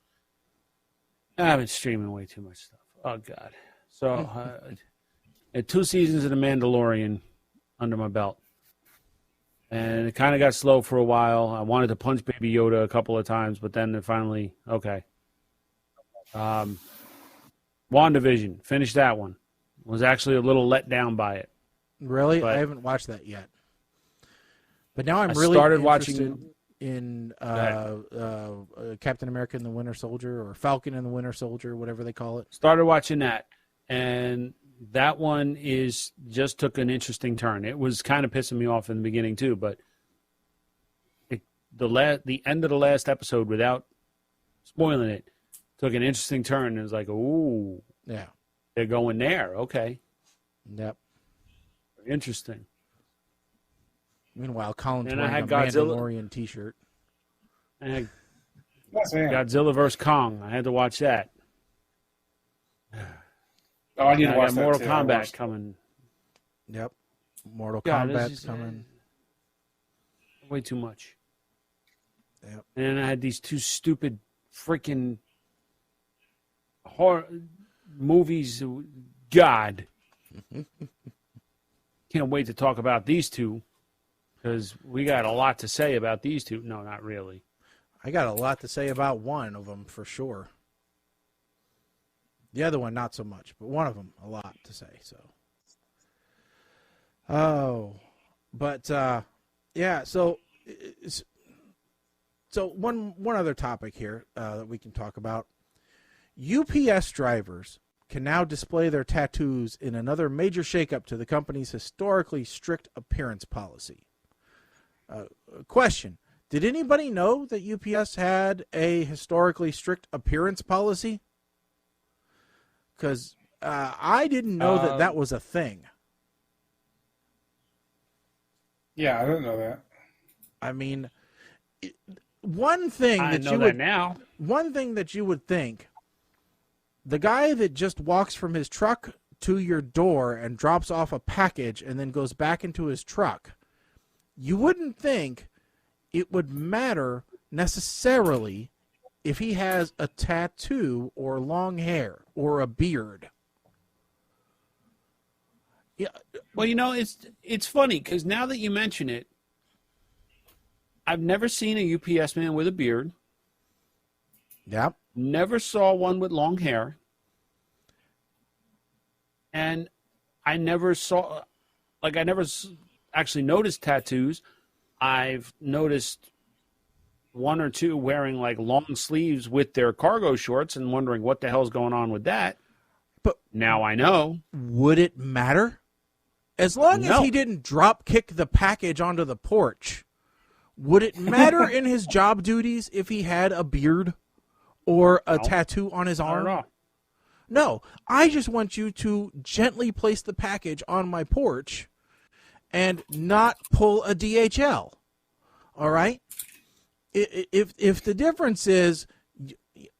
I've been streaming way too much stuff. Oh God! So had 2 seasons of The Mandalorian under my belt. And it kind of got slow for a while. I wanted to punch Baby Yoda a couple of times, but then it finally, okay. WandaVision, finished that one. Was actually a little let down by it. Really? But I haven't watched that yet. But now I'm I really started interested watching in Captain America and the Winter Soldier, or Falcon and the Winter Soldier, whatever they call it. Started watching that, and that one just took an interesting turn. It was kind of pissing me off in the beginning too, but the end of the last episode, without spoiling it, took an interesting turn. It was like, ooh, yeah, they're going there. Okay, yep, interesting. Meanwhile, Colin's And I wearing had a Godzilla Mandalorian T-shirt. I had Yes, man. Godzilla vs. Kong. I had to watch that. Oh, I need And to I watch got that Mortal too. Kombat coming. Yep, Mortal God, this Kombat's is, coming. Way too much. Yep. And then I had these 2 stupid freaking horror movies. God. Can't wait to talk about these 2, because we got a lot to say about these 2. No, not really. I got a lot to say about one of them for sure. The other one, not so much, but one of them, a lot to say. So one other topic here that we can talk about. UPS drivers can now display their tattoos in another major shakeup to the company's historically strict appearance policy. Question: did anybody know that UPS had a historically strict appearance policy? Because I didn't know that was a thing. Yeah, I didn't know that. I mean, one thing I that know you that would now. one thing that you would think, the guy that just walks from his truck to your door and drops off a package and then goes back into his truck, you wouldn't think it would matter necessarily if he has a tattoo or long hair or a beard. Yeah. Well, it's funny because now that you mention it, I've never seen a UPS man with a beard. Yep. Never saw one with long hair. And I never actually noticed tattoos. I've noticed 1 or 2 wearing like long sleeves with their cargo shorts and wondering what the hell's going on with that. But now I know. Would it matter? As long as No. he didn't drop kick the package onto the porch, would it matter in his job duties if he had a beard or a tattoo on his I arm? don't know. No, I just want you to gently place the package on my porch and not pull a DHL. All right? If the difference is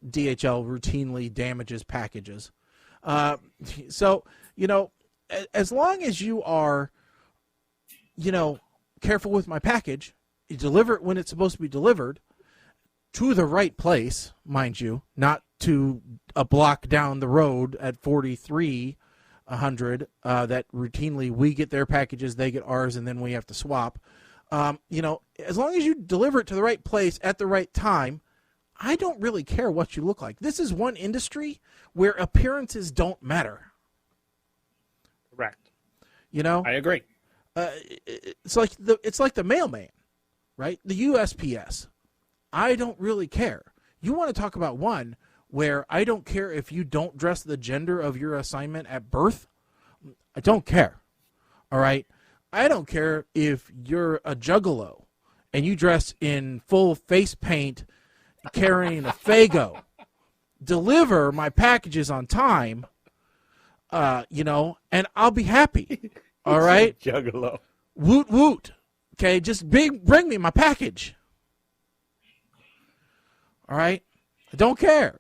DHL routinely damages packages, so, as long as you are careful with my package. You deliver it when it's supposed to be delivered to the right place, mind you, not to a block down the road at 4300 that routinely we get their packages, they get ours, and then we have to swap. As long as you deliver it to the right place at the right time, I don't really care what you look like. This is one industry where appearances don't matter. Correct. I agree. It's like the mailman, right? The USPS. I don't really care. You want to talk about one where I don't care if you don't dress the gender of your assignment at birth? I don't care. All right? I don't care if you're a juggalo and you dress in full face paint carrying a Fago. Deliver my packages on time, and I'll be happy. All right? Juggalo. Woot woot. Okay, just bring me my package. All right? I don't care.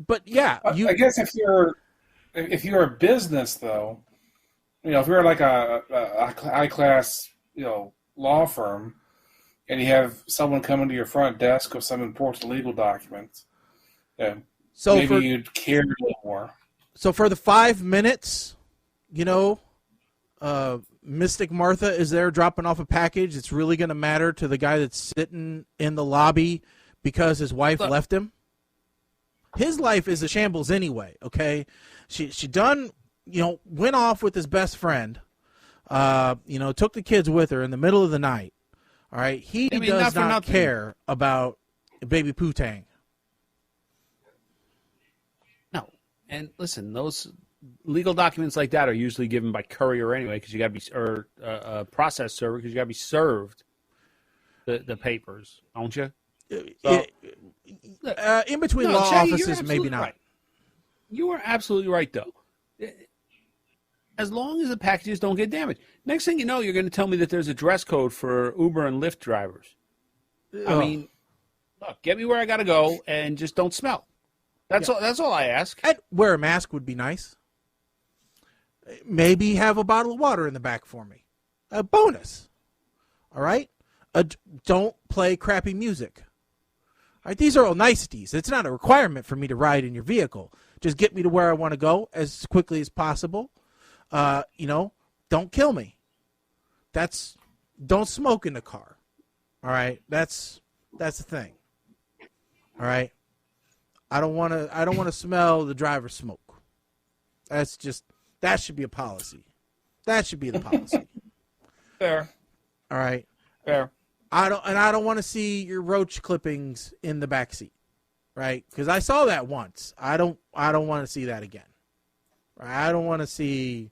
But yeah, I guess if you're a business though, if you're like a high class law firm, and you have someone coming to your front desk with some important legal documents, so maybe you'd care a little more. So for the 5 minutes, Mystic Martha is there dropping off a package. It's really going to matter to the guy that's sitting in the lobby because his wife left him. His life is a shambles anyway, okay? She done, went off with his best friend, took the kids with her in the middle of the night, all right? He does not care about baby Poo-Tang. No. And listen, those legal documents like that are usually given by courier anyway because you got to be, or a process server because you got to be served the papers, don't you? So, in between law Shaggy, offices, maybe not. Right. You are absolutely right, though. As long as the packages don't get damaged. Next thing you know, you're going to tell me that there's a dress code for Uber and Lyft drivers. I mean, look, get me where I got to go and just don't smell. That's all I ask. I'd wear a mask would be nice. Maybe have a bottle of water in the back for me. A bonus. All right? Don't play crappy music. All right, these are all niceties. It's not a requirement for me to ride in your vehicle. Just get me to where I want to go as quickly as possible. Don't kill me. Don't smoke in the car. All right, that's the thing. All right, I don't want to smell the driver's smoke. That should be a policy. That should be the policy. Fair. All right. Fair. I don't want to see your roach clippings in the back seat, right? Because I saw that once. I don't want to see that again. I don't want to see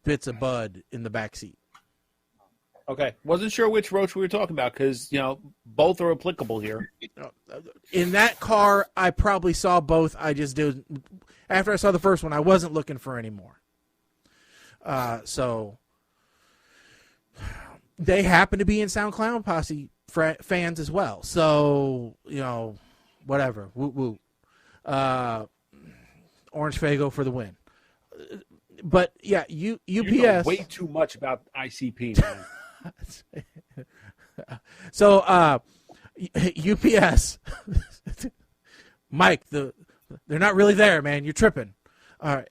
bits of bud in the back seat. Okay, wasn't sure which roach we were talking about because both are applicable here. In that car, I probably saw both. I just did. After I saw the first one, I wasn't looking for any more. So. They happen to be in Sound Clown Posse fans as well. So, whatever. Woot woot. Orange Fago for the win. But, yeah, UPS. You know way too much about ICP, man. So, UPS. Mike, they're not really there, man. You're tripping. All right.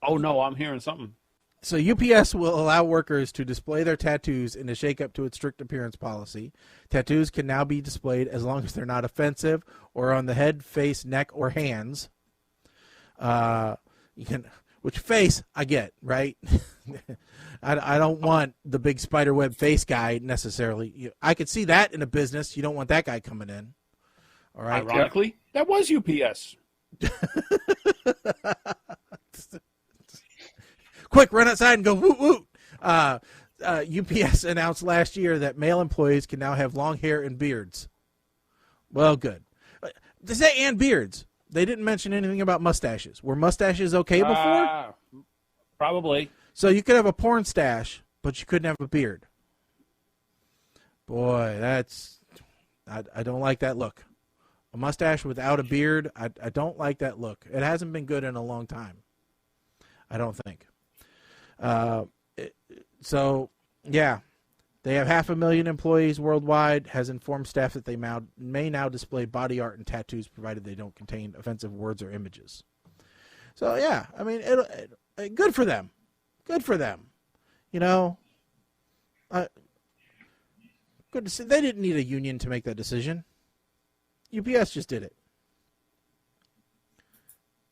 Oh, no, I'm hearing something. So UPS will allow workers to display their tattoos in a shake-up to its strict appearance policy. Tattoos can now be displayed as long as they're not offensive or on the head, face, neck, or hands. Which face I get, right? I don't want the big spiderweb face guy necessarily. I could see that in a business. You don't want that guy coming in. All right. Ironically, that was UPS. Quick, run outside and go woot woot. UPS announced last year that male employees can now have long hair and beards. Well, good. They say and beards. They didn't mention anything about mustaches. Were mustaches okay before? Probably. So you could have a porn stash, but you couldn't have a beard. Boy, I don't like that look. A mustache without a beard, I don't like that look. It hasn't been good in a long time. I don't think. So, yeah, they have 500,000 employees worldwide, has informed staff that they may now display body art and tattoos provided they don't contain offensive words or images. So, yeah, I mean, good for them. Good for them. You know, good to see. They didn't need a union to make that decision. UPS just did it.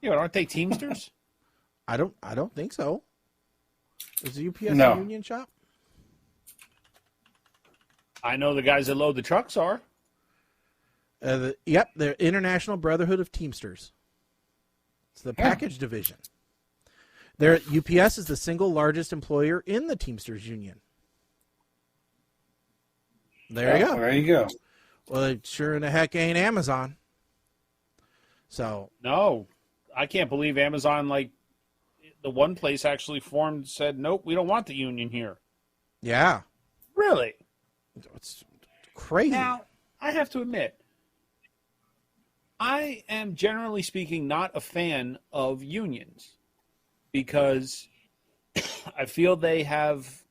Yeah, but aren't they Teamsters? I don't think so. Is the UPS No. a union shop? I know the guys that load the trucks are. Yep, the International Brotherhood of Teamsters. It's the package division. UPS is the single largest employer in the Teamsters Union. There you go. There you go. Well, it sure in the heck ain't Amazon. So No, I can't believe Amazon, like, the one place actually said, nope, we don't want the union here. yeah, Really? it's crazy. Now, I have to admit, I am generally speaking not a fan of unions because I feel they have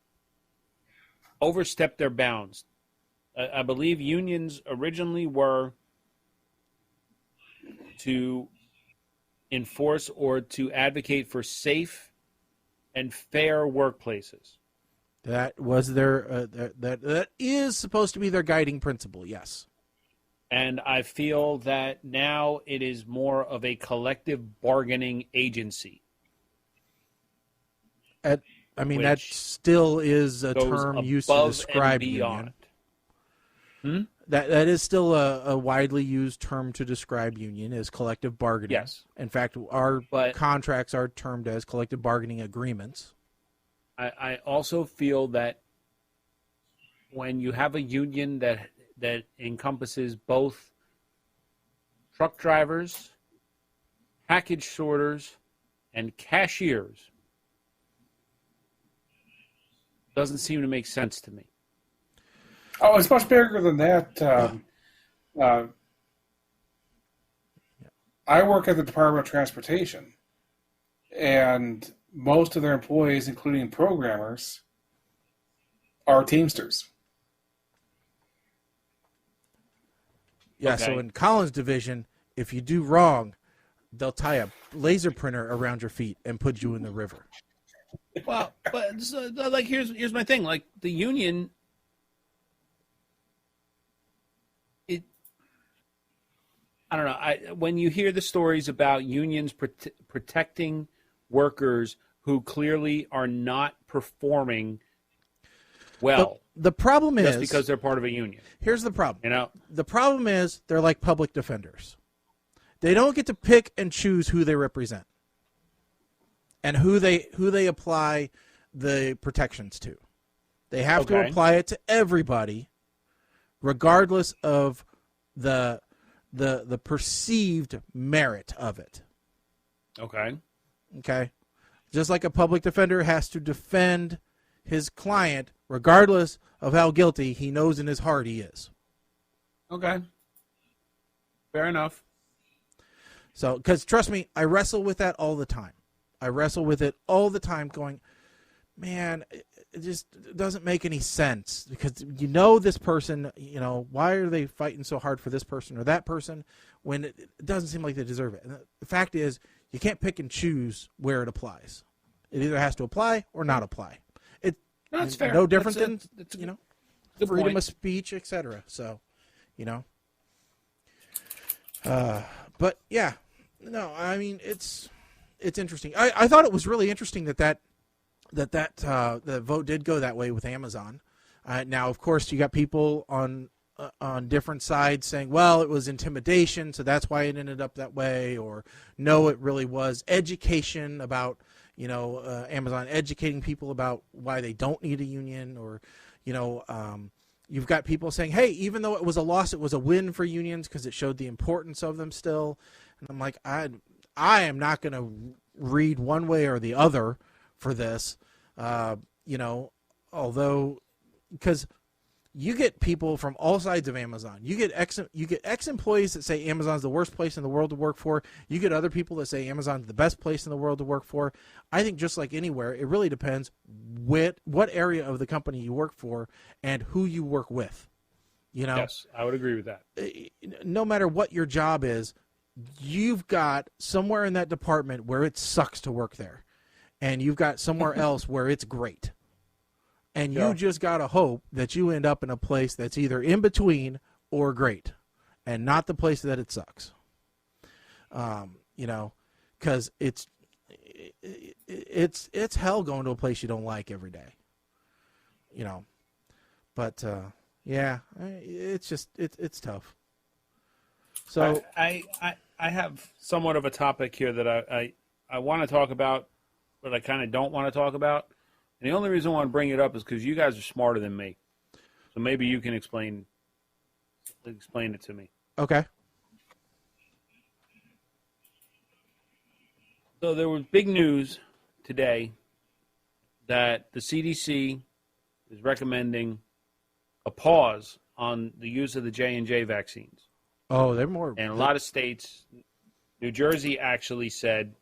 overstepped their bounds. I believe unions originally were to enforce or to advocate for safe and fair workplaces. That was their that is supposed to be their guiding principle. Yes. And I feel that now it is more of a collective bargaining agency. That Which still is a goes term used to above describe and beyond. union. That is still a widely used term to describe union is collective bargaining. Yes. In fact, our But- contracts are termed as collective bargaining agreements. I also feel that when you have a union that encompasses both truck drivers, package sorters, and cashiers, doesn't seem to make sense to me. Oh, it's much bigger than that. I work at the Department of Transportation, and most of their employees, including programmers, are Teamsters. Yeah, Okay. so in Collins Division, if you do wrong, they'll tie a laser printer around your feet and put you in the river. Well, but like here's my thing. Like the union, I don't know. When you hear the stories about unions protecting workers who clearly are not performing well, The problem is just because they're part of a union, here's the problem. you know. The problem is they're like public defenders. They don't get to pick and choose who they represent and who they apply the protections to. They have to Okay. apply it to everybody, regardless of the perceived merit of it. Okay. Okay? Just like a public defender has to defend his client regardless of how guilty he knows in his heart he is. Okay. Fair enough. So, because trust me, I wrestle with that all the time. I wrestle with it all the time going, man, it just doesn't make any sense because you know this person, you know, why are they fighting so hard for this person or that person when it doesn't seem like they deserve it? And the fact is, you can't pick and choose where it applies. It either has to apply or not apply. No, that's fair. No different That's than, you know, good freedom point. of speech, etc. So, you know. But yeah, no, I mean it's interesting. I thought it was really interesting that the vote did go that way with Amazon. Now, of course, you got people on different sides saying, well, it was intimidation, so that's why it ended up that way, or no, it really was education about, you know, Amazon educating people about why they don't need a union, or, you know, you've got people saying, hey, even though it was a loss, it was a win for unions because it showed the importance of them still. And I'm like, I am not going to read one way or the other for this, you know, although, because you get people from all sides of Amazon. You get ex-employees that say Amazon's the worst place in the world to work for. You get other people that say Amazon's the best place in the world to work for. I think just like anywhere, it really depends what area of the company you work for and who you work with. You know? Yes, I would agree with that. No matter what your job is, you've got somewhere in that department where it sucks to work there. And you've got somewhere else where it's great. And you just got to hope that you end up in a place that's either in between or great, and not the place that it sucks. You know, because it's hell going to a place you don't like every day. You know, but yeah, it's just it's tough. So I have somewhat of a topic here that I want to talk about, but I kind of don't want to talk about. And the only reason I want to bring it up is because you guys are smarter than me. So maybe you can explain it to me. Okay. So there was big news today that the CDC is recommending a pause on the use of the J&J vaccines. Oh, they're more. And a lot of states, New Jersey actually said,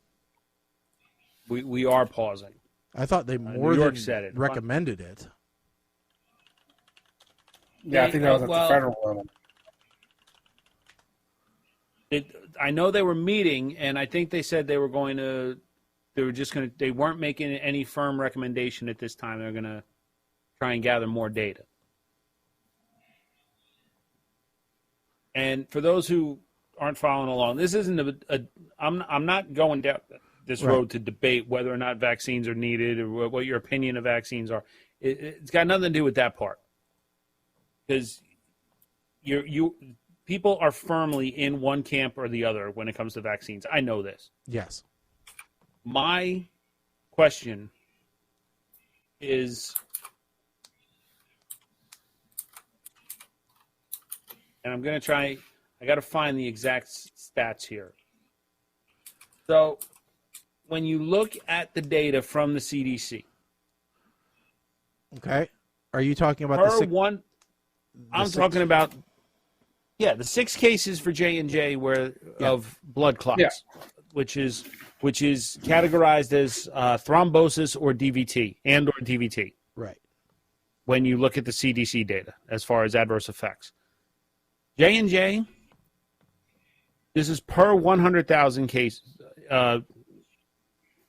we are pausing. I thought they more New York than said it. recommended it. Yeah, I think that was at the federal level. I know they were meeting, and I think they said they weren't making any firm recommendation at this time. They're going to try and gather more data. And for those who aren't following along, this isn't I'm not going down this road to debate whether or not vaccines are needed or what your opinion of vaccines are. It's got nothing to do with that part, because people are firmly in one camp or the other when it comes to vaccines. I know this. Yes. My question is, and I'm going to try, I got to find the exact stats here. So when you look at the data from the CDC. Okay. Are you talking about I'm talking about, the 6 cases for J&J of blood clots, which is categorized as thrombosis or DVT and or DVT. Right. When you look at the CDC data as far as adverse effects. J&J, this is per 100,000 cases, per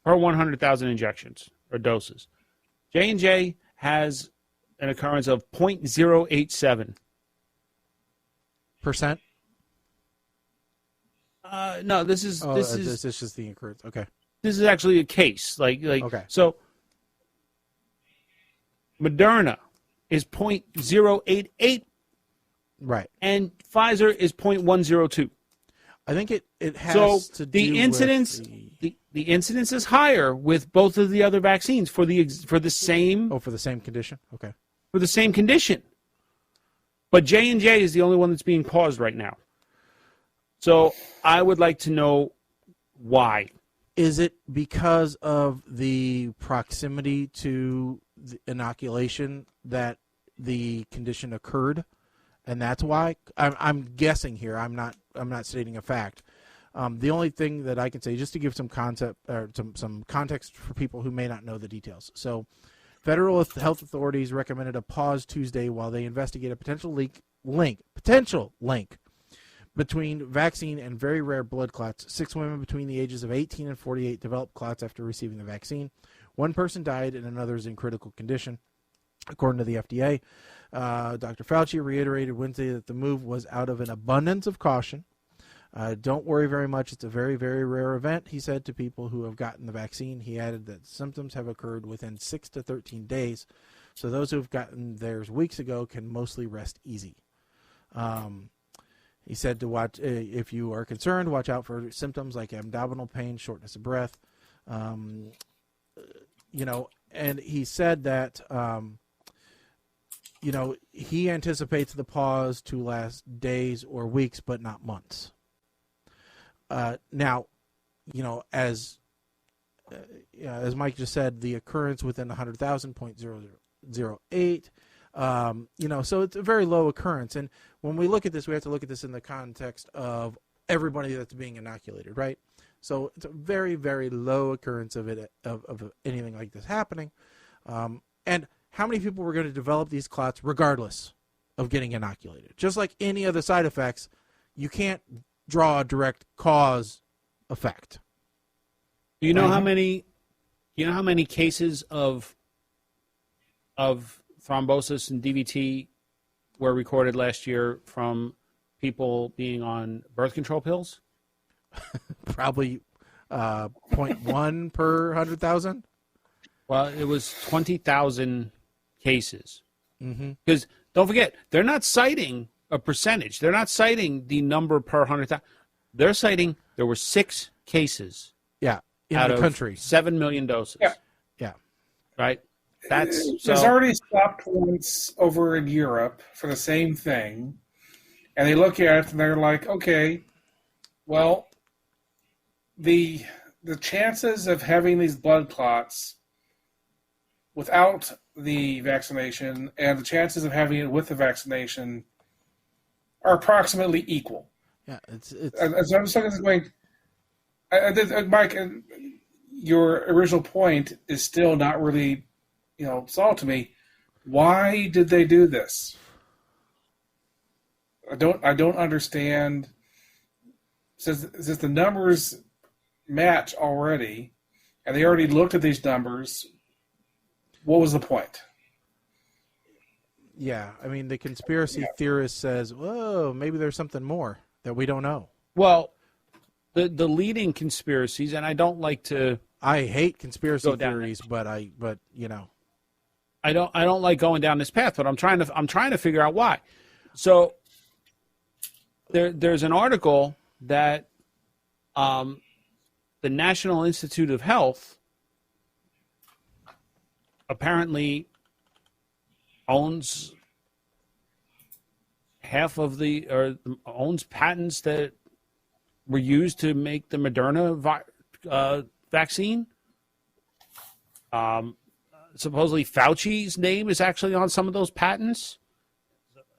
100,000 injections or doses. J&J has an occurrence of 0.087%. No, this is just the occurrence. Okay. This is actually a case. Okay. So Moderna is 0.088. Right. And Pfizer is 0.102. I think it has to do the incidence. with the incidence is higher with both of the other vaccines for the same. Oh, for the same condition. Okay. For the same condition. But J&J is the only one that's being paused right now. So I would like to know why. Is it because of the proximity to the inoculation that the condition occurred, and that's why? I'm guessing here. I'm not stating a fact. The only thing that I can say, just to give some concept or some context for people who may not know the details. So, federal health authorities recommended a pause Tuesday while they investigate a potential link between vaccine and very rare blood clots. 6 women between the ages of 18 and 48 developed clots after receiving the vaccine. 1 person died and another is in critical condition. According to the FDA, Dr. Fauci reiterated Wednesday that the move was out of an abundance of caution. Don't worry very much. It's a very, very rare event, he said to people who have gotten the vaccine. He added that symptoms have occurred within 6 to 13 days, so those who have gotten theirs weeks ago can mostly rest easy. He said to watch, if you are concerned, watch out for symptoms like abdominal pain, shortness of breath. And he said that, he anticipates the pause to last days or weeks, but not months. Now, as Mike just said, the occurrence within 100,000, 0.008, So it's a very low occurrence. And when we look at this, we have to look at this in the context of everybody that's being inoculated, right? So it's a very, very low occurrence of it, of anything like this happening. And how many people were going to develop these clots regardless of getting inoculated? Just like any other side effects, you can't draw a direct cause effect. Do you know how many? You know how many cases of thrombosis and DVT were recorded last year from people being on birth control pills? Probably 0.1 per 100,000. Well, it was 20,000 cases. Mm-hmm. Because don't forget, they're not citing a percentage. They're not citing the number per 100,000. They're citing there were 6 cases. Yeah, in out the of country. 7 million doses. Yeah. Yeah. Right? It's already stopped once over in Europe for the same thing. And they look at it and they're like, okay, well, the chances of having these blood clots without the vaccination and the chances of having it with the vaccination are approximately equal. Yeah, it's. And so I'm just looking at this going, Mike, your original point is still not really, solid to me. Why did they do this? I don't understand. Since the numbers match already, and they already looked at these numbers, what was the point? Yeah, I mean, the conspiracy theorist says, whoa, maybe there's something more that we don't know. Well, the leading conspiracies, and I don't like to. I hate conspiracy go down theories, but I don't like going down this path, but I'm trying to figure out why. So there's an article that the National Institute of Health apparently owns owns patents that were used to make the Moderna vaccine. Supposedly Fauci's name is actually on some of those patents.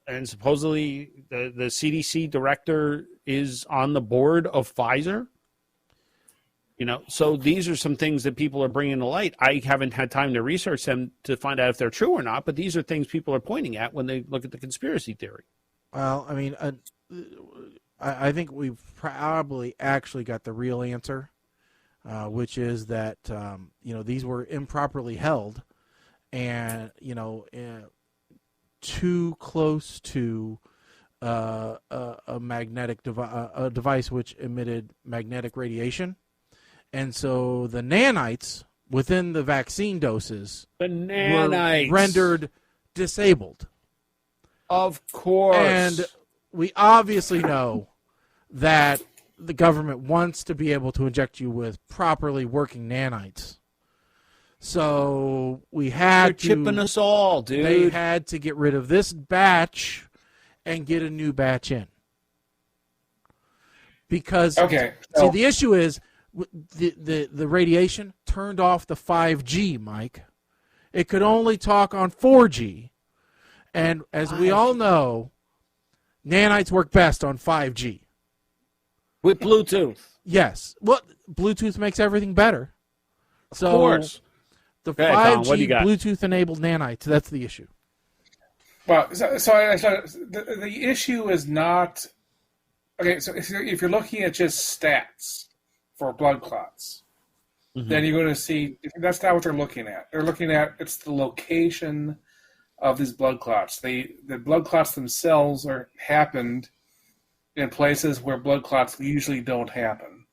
And supposedly the CDC director is on the board of Pfizer. So these are some things that people are bringing to light. I haven't had time to research them to find out if they're true or not, but these are things people are pointing at when they look at the conspiracy theory. Well, I mean, I think we've probably actually got the real answer, which is that, these were improperly held and, too close to a magnetic a device which emitted magnetic radiation. And so the nanites within the vaccine doses were rendered disabled. Of course. And we obviously know that the government wants to be able to inject you with properly working nanites. So we had They're chipping us all, dude. They had to get rid of this batch and get a new batch in. Because see, the issue is the radiation turned off the 5G, Mike. It could only talk on 4G. And as we all know, nanites work best on 5G. With Bluetooth. Yes. Well, Bluetooth makes everything better. Of course. The Okay, 5G Tom, what do you got? Bluetooth-enabled nanites, that's the issue. Well, so the issue is not... Okay, so if you're looking at just stats for blood clots, then you're going to see... That's not what they're looking at. They're looking at it's the location of these blood clots. The blood clots themselves happened in places where blood clots usually don't happen.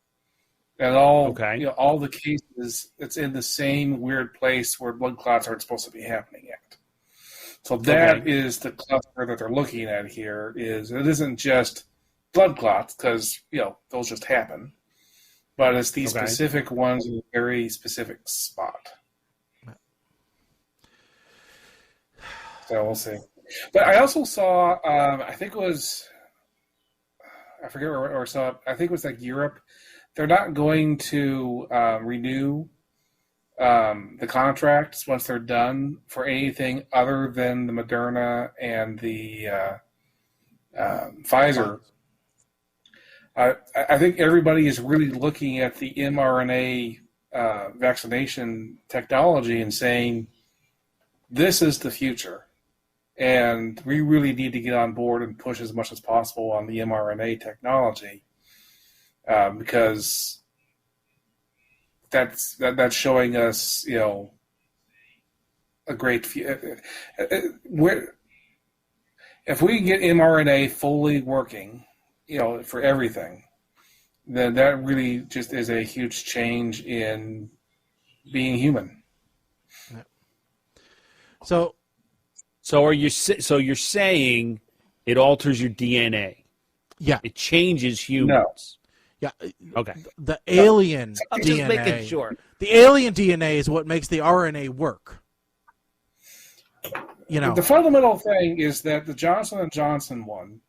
And all the cases, it's in the same weird place where blood clots aren't supposed to be happening at. So that is the cluster that they're looking at here. It isn't just blood clots because those just happen, but it's these specific ones in a very specific spot. So we'll see. But I also saw, I think it was, I forget where I saw it. I think it was like Europe. They're not going to renew the contracts once they're done for anything other than the Moderna and the Pfizer. I think everybody is really looking at the mRNA vaccination technology and saying, this is the future. And we really need to get on board and push as much as possible on the mRNA technology because that's showing us, a great future. If we can get mRNA fully working, for everything, then that really just is a huge change in being human. So you're saying it alters your DNA? Yeah, it changes humans. Yeah. Okay. The alien I'm DNA. just making sure. The alien DNA is what makes the RNA work. The fundamental thing is that the Johnson & Johnson one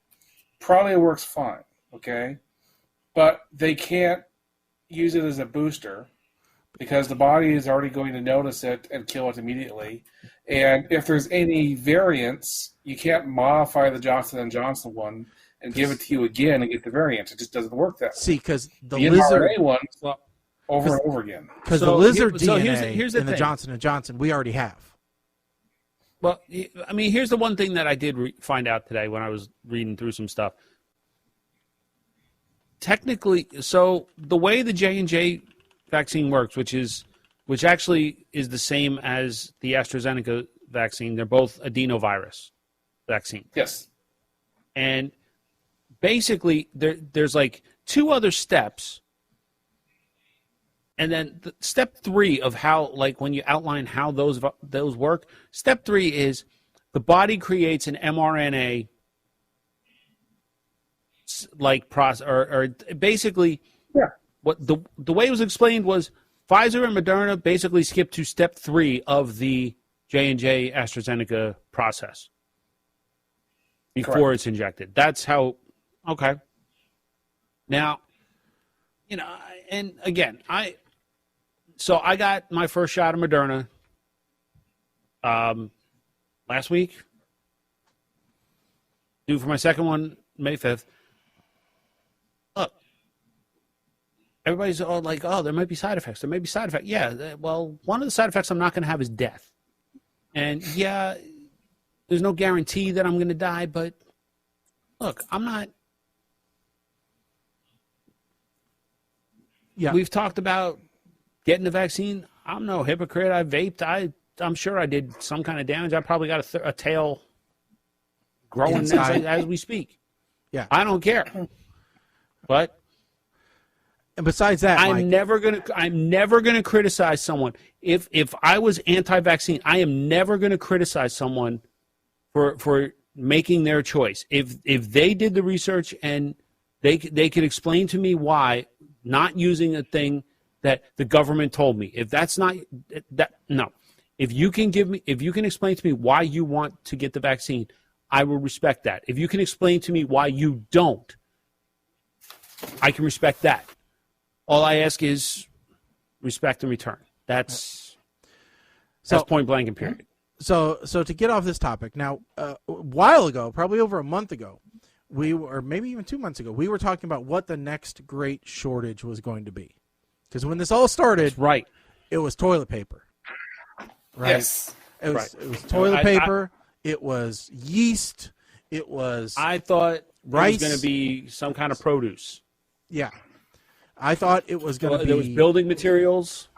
probably works fine, okay? But they can't use it as a booster because the body is already going to notice it and kill it immediately. And if there's any variants, you can't modify the Johnson & Johnson one and give it to you again and get the variant. It just doesn't work that way. See, because the lizard one over and over again. Because the lizard DNA here's in the Johnson & Johnson we already have. Well, I mean, here's the one thing that I did find out today when I was reading through some stuff. Technically, so the way the J&J vaccine works, which actually is the same as the AstraZeneca vaccine, they're both adenovirus vaccine. Yes. And basically, there's like two other steps. And then step 3 of how, like when you outline how those work, step 3 is the body creates an mRNA like process, or basically, yeah. What the way it was explained was Pfizer and Moderna basically skipped to step 3 of the J&J AstraZeneca process before Correct. It's injected. That's how. Okay. Now, and again, I got my first shot of Moderna last week. Due for my second one May 5th. Look, everybody's all like, oh, there might be side effects. There may be side effects. Yeah, well, one of the side effects I'm not going to have is death. And, yeah, there's no guarantee that I'm going to die, but, look, I'm not. Yeah. We've talked about getting the vaccine. I'm no hypocrite. I vaped. I'm sure I did some kind of damage. I probably got a tail growing as we speak. Yeah. I don't care. But and besides that, I'm never gonna criticize someone. If I was anti-vaccine, I am never gonna criticize someone for making their choice. If they did the research and they could explain to me why not using a thing that the government told me. If that's not that, no. If you can explain to me why you want to get the vaccine, I will respect that. If you can explain to me why you don't, I can respect that. All I ask is respect and return. That's point blank and period. So to get off this topic, now a while ago, probably over a month ago, or maybe even 2 months ago, we were talking about what the next great shortage was going to be. Because when this all started, right, it was toilet paper. Right? Yes. It was toilet paper. It was yeast. It was I thought rice. It was going to be some kind of produce. Yeah. I thought it was going to be... There was building materials.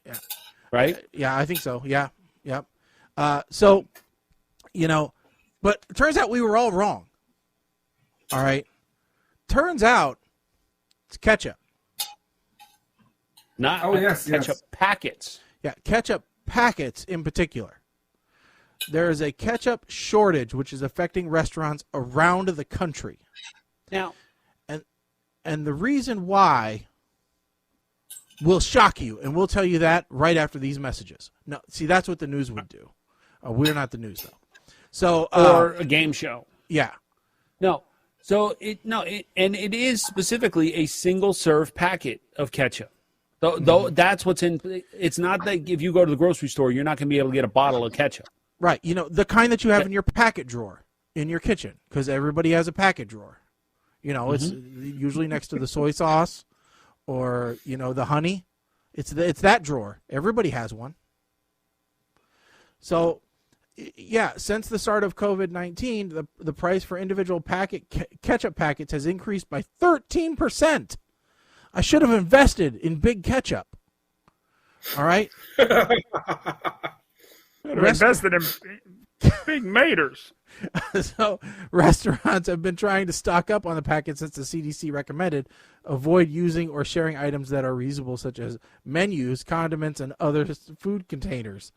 Yeah. Right? Yeah, I think so. Yeah. Yep. So, but it turns out we were all wrong. All right? Turns out it's ketchup. Not ketchup packets. Yeah, ketchup packets in particular. There is a ketchup shortage which is affecting restaurants around the country. Now, and the reason why will shock you, and we'll tell you that right after these messages. No, see, that's what the news would do. We're not the news, though. So, or a game show. Yeah. No. So it is specifically a single serve packet of ketchup. Though that's what's in. It's not that if you go to the grocery store, you're not going to be able to get a bottle of ketchup. Right. You know, the kind that you have in your packet drawer in your kitchen, because everybody has a packet drawer. You know, it's usually next to the soy sauce or, you know, the honey. It's that drawer. Everybody has one. So, yeah, since the start of COVID-19, the price for individual ketchup packets has increased by 13%. I should have invested in big ketchup. All right? Invested in big maters. So restaurants have been trying to stock up on the packets since the CDC recommended avoid using or sharing items that are reusable, such as menus, condiments, and other food containers.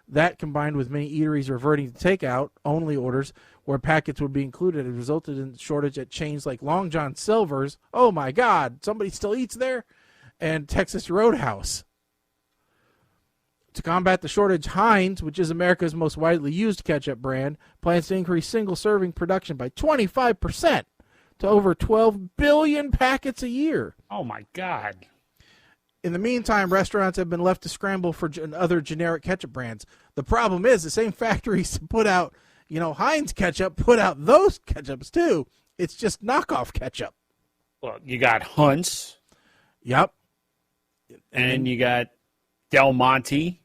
That, combined with many eateries reverting to takeout only orders where packets would be included, has resulted in shortage at chains like Long John Silver's. Oh my God, somebody still eats there? And Texas Roadhouse. To combat the shortage, Heinz, which is America's most widely used ketchup brand, plans to increase single-serving production by 25% to over 12 billion packets a year. Oh, my God. In the meantime, restaurants have been left to scramble for other generic ketchup brands. The problem is the same factories put out, you know, Heinz ketchup put out those ketchups too. It's just knockoff ketchup. Well, you got Hunt's. Yep. And you got Del Monte.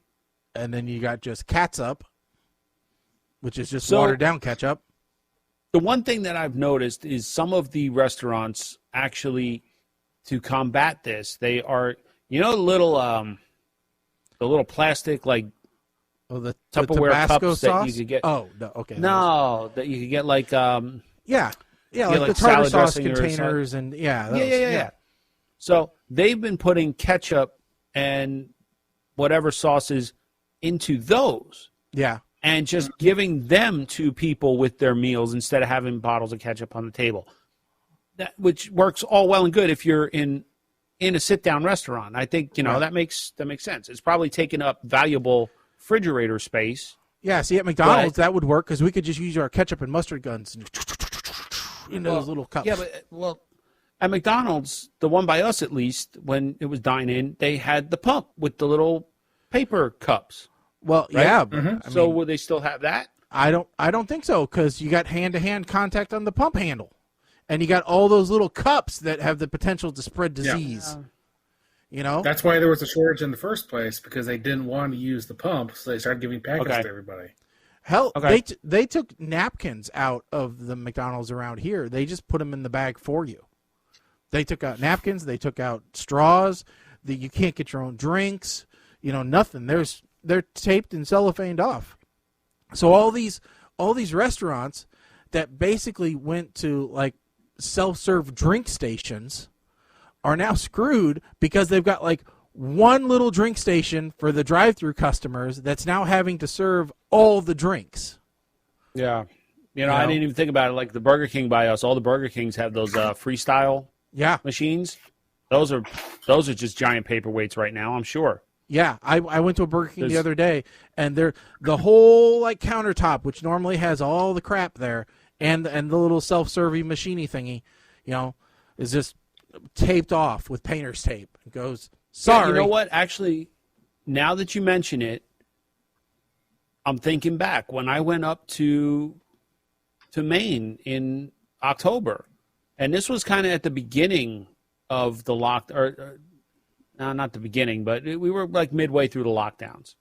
And then you got just Catsup, which is just watered down ketchup. The one thing that I've noticed is some of the restaurants actually, to combat this, they are, you know, the little plastic like the Tupperware Tabasco cups sauce? that you could get. Oh, no, okay. No, that you could get like yeah, like the tartar salad sauce dressing or containers and those, yeah. So they've been putting ketchup and whatever sauces into those. Yeah. And just giving them to people with their meals instead of having bottles of ketchup on the table. Which works all well and good if you're in a sit-down restaurant. I think, you know, that makes sense. It's probably taking up valuable refrigerator space. Yeah, see, at McDonald's, that would work because we could just use our ketchup and mustard guns in those little cups. Yeah, but, at McDonald's, the one by us at least, when it was dine-in, they had the pump with the little paper cups. Well, right? yeah. So will they still have that? I don't think so, because you got hand-to-hand contact on the pump handle. And you got all those little cups that have the potential to spread disease. Yeah. You know? That's why there was a shortage in the first place, because they didn't want to use the pump, so they started giving packets to everybody. Hell, they took napkins out of the McDonald's around here. They just put them in the bag for you. They took out napkins. They took out straws. You can't get your own drinks. You know, nothing. They're taped and cellophaned off. So all these restaurants that basically went to like self-serve drink stations are now screwed because they've got like one little drink station for the drive-through customers that's now having to serve all the drinks. Yeah. You know, I didn't even think about it. Like the Burger King by us, all the Burger Kings have those freestyle machines. Those are just giant paperweights right now, I'm sure. Yeah, I went to a Burger King the other day, and the whole like countertop, which normally has all the crap there, and the little self-serving machiney thingy, you know, is just taped off with painter's tape. It goes, sorry. You know what? Actually, now that you mention it, I'm thinking back when I went up to Maine in October, and this was kind of at the beginning of the lockdown. No, not the beginning, but we were like midway through the lockdowns.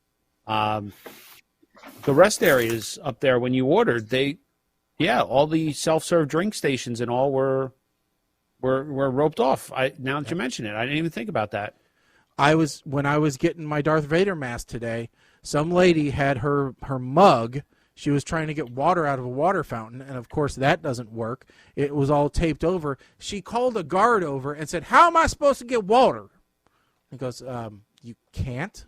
The rest areas up there, when you ordered, all the self-serve drink stations and all were roped off. Now that you mention it, I didn't even think about that. When I was getting my Darth Vader mask today, some lady had her mug. She was trying to get water out of a water fountain, and of course that doesn't work. It was all taped over. She called a guard over and said, "How am I supposed to get water?" He goes, "You can't.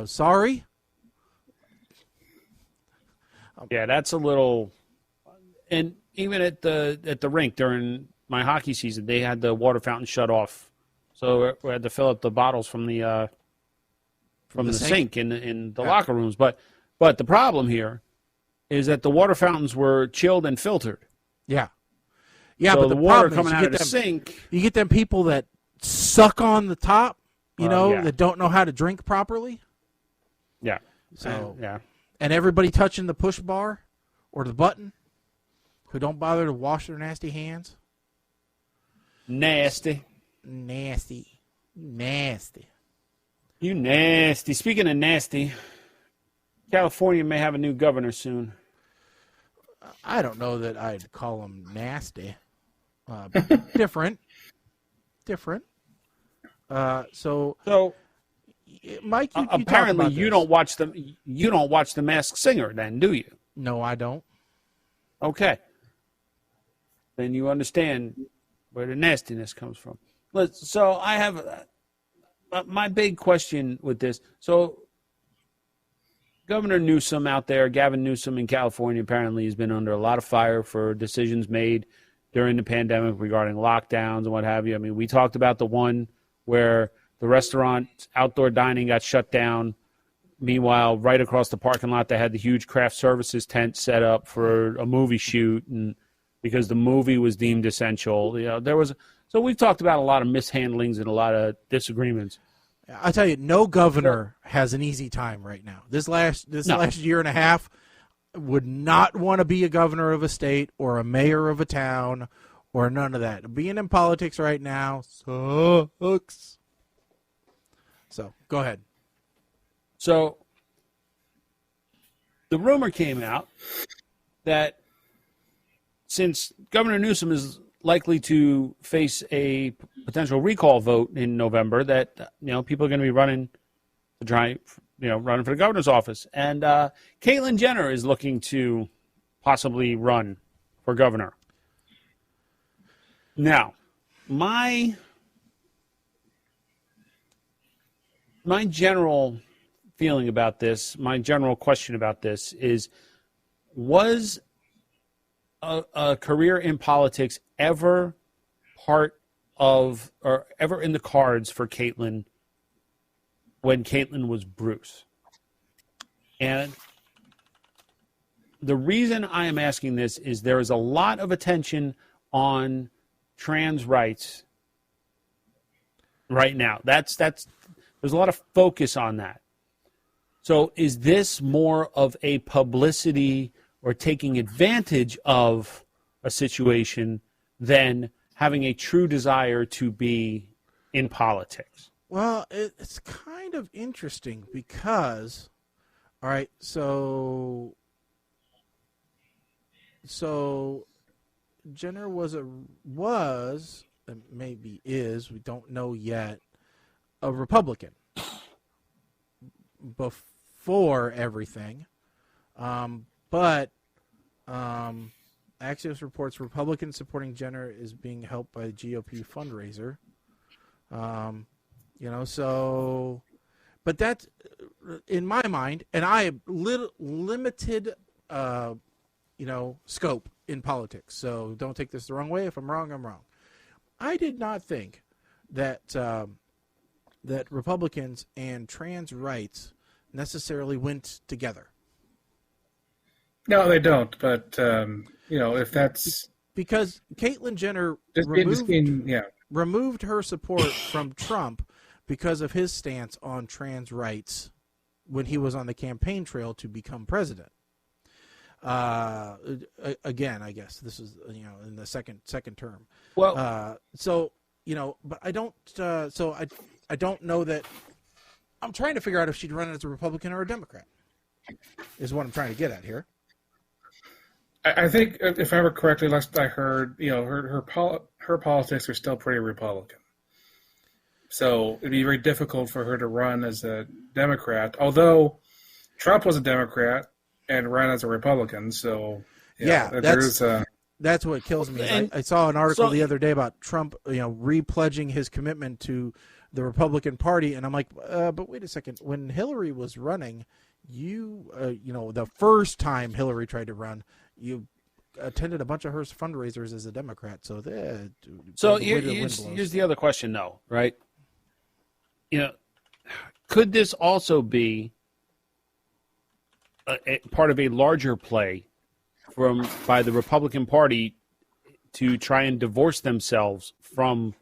Sorry." Yeah, that's a little. And even at the rink during my hockey season, they had the water fountain shut off, so we had to fill up the bottles from the sink in the locker rooms. But the problem here is that the water fountains were chilled and filtered. Yeah, yeah. So but the the water problem coming is out of the sink. You get them people that suck on the top, Yeah. that don't know how to drink properly. Yeah. So yeah. And everybody touching the push bar or the button who don't bother to wash their nasty hands. Nasty. Nasty. You nasty. Speaking of nasty, California may have a new governor soon. I don't know that I'd call him nasty. Different. So Mike, you apparently talk about you this. don't watch the The Masked Singer, then, do you? No, I don't. Okay. Then you understand where the nastiness comes from. So I have my big question with this. So Governor Newsom out there, Gavin Newsom in California, apparently has been under a lot of fire for decisions made during the pandemic regarding lockdowns and what have you. I mean, we talked about the one where the restaurant outdoor dining got shut down. Meanwhile, right across the parking lot, they had the huge craft services tent set up for a movie shoot, and because the movie was deemed essential, So we've talked about a lot of mishandlings and a lot of disagreements. I tell you, no governor has an easy time right now. This last year and a half would not want to be a governor of a state or a mayor of a town or none of that. Being in politics right now sucks. So go ahead. So the rumor came out that since Governor Newsom is likely to face a potential recall vote in November, that people are going to be running for the governor's office, and Caitlyn Jenner is looking to possibly run for governor. Now, my general feeling about this, my general question about this is, was a career in politics ever part of or ever in the cards for Caitlyn when Caitlyn was Bruce? And the reason I am asking this is there is a lot of attention on trans rights right now. There's a lot of focus on that. So is this more of a publicity or taking advantage of a situation than having a true desire to be in politics? Well, it's kind of interesting because, all right, so Jenner was and maybe is, we don't know yet, a Republican before everything. But Axios reports Republicans supporting Jenner is being helped by a GOP fundraiser. But that's, in my mind, and I have limited, scope in politics. So don't take this the wrong way. If I'm wrong, I'm wrong. I did not think that that Republicans and trans rights necessarily went together. No, they don't. But if that's because Caitlyn Jenner removed her support from Trump because of his stance on trans rights when he was on the campaign trail to become president. Again, I guess this is in the second term. Well, but I don't. I don't know that. I'm trying to figure out if she'd run as a Republican or a Democrat. Is what I'm trying to get at here. I think, if I remember correctly, last I heard, her politics are still pretty Republican. So it'd be very difficult for her to run as a Democrat. Although Trump was a Democrat and ran as a Republican, so that's what kills me. I saw an article the other day about Trump, repledging his commitment to the Republican Party, and I'm like, but wait a second. When Hillary was running, the first time Hillary tried to run, you attended a bunch of her fundraisers as a Democrat. So here's the other question, though, right? Could this also be a part of a larger play by the Republican Party to try and divorce themselves from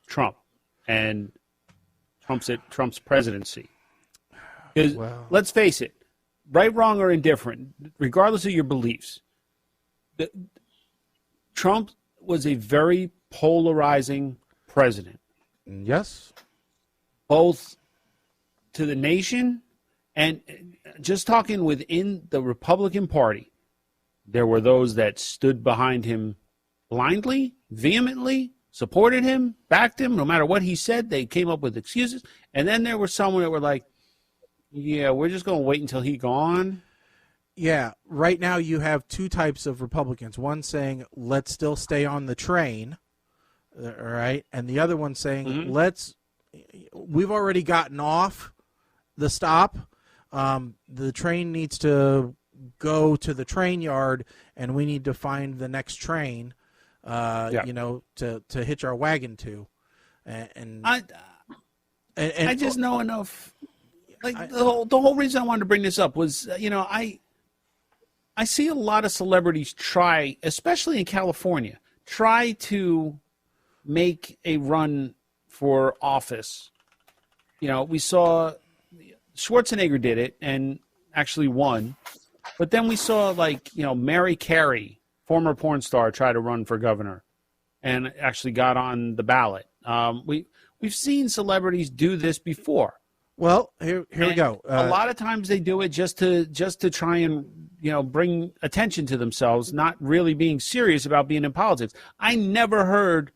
Trump? and Trump's presidency. Because let's face it, right, wrong, or indifferent, regardless of your beliefs, Trump was a very polarizing president. Yes. Both to the nation and just talking within the Republican Party, there were those that stood behind him blindly, vehemently, supported him, backed him. No matter what he said, they came up with excuses. And then there were some that were like, yeah, we're just going to wait until he's gone. Yeah, right now you have two types of Republicans. One saying, let's still stay on the train, all right? And the other one saying, we've already gotten off the stop. The train needs to go to the train yard, and we need to find the next train, to hitch our wagon to. And I just know enough. Like the whole reason I wanted to bring this up was, I see a lot of celebrities try, especially in California, try to make a run for office. We saw Schwarzenegger did it and actually won. But then we saw, Mary Carey, former porn star, try to run for governor and actually got on the ballot. We've seen celebrities do this before. Well, here we go. A lot of times they do it just to try and bring attention to themselves, not really being serious about being in politics. I never heard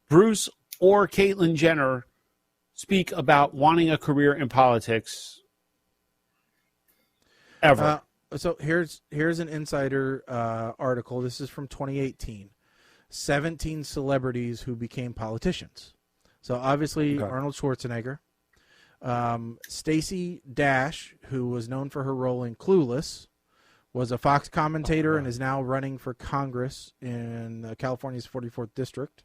Bruce or Caitlyn Jenner speak about wanting a career in politics ever. So here's an insider article. This is from 2018. 17 celebrities who became politicians. So obviously Arnold Schwarzenegger. Stacey Dash, who was known for her role in Clueless, was a Fox commentator and is now running for Congress in California's 44th district.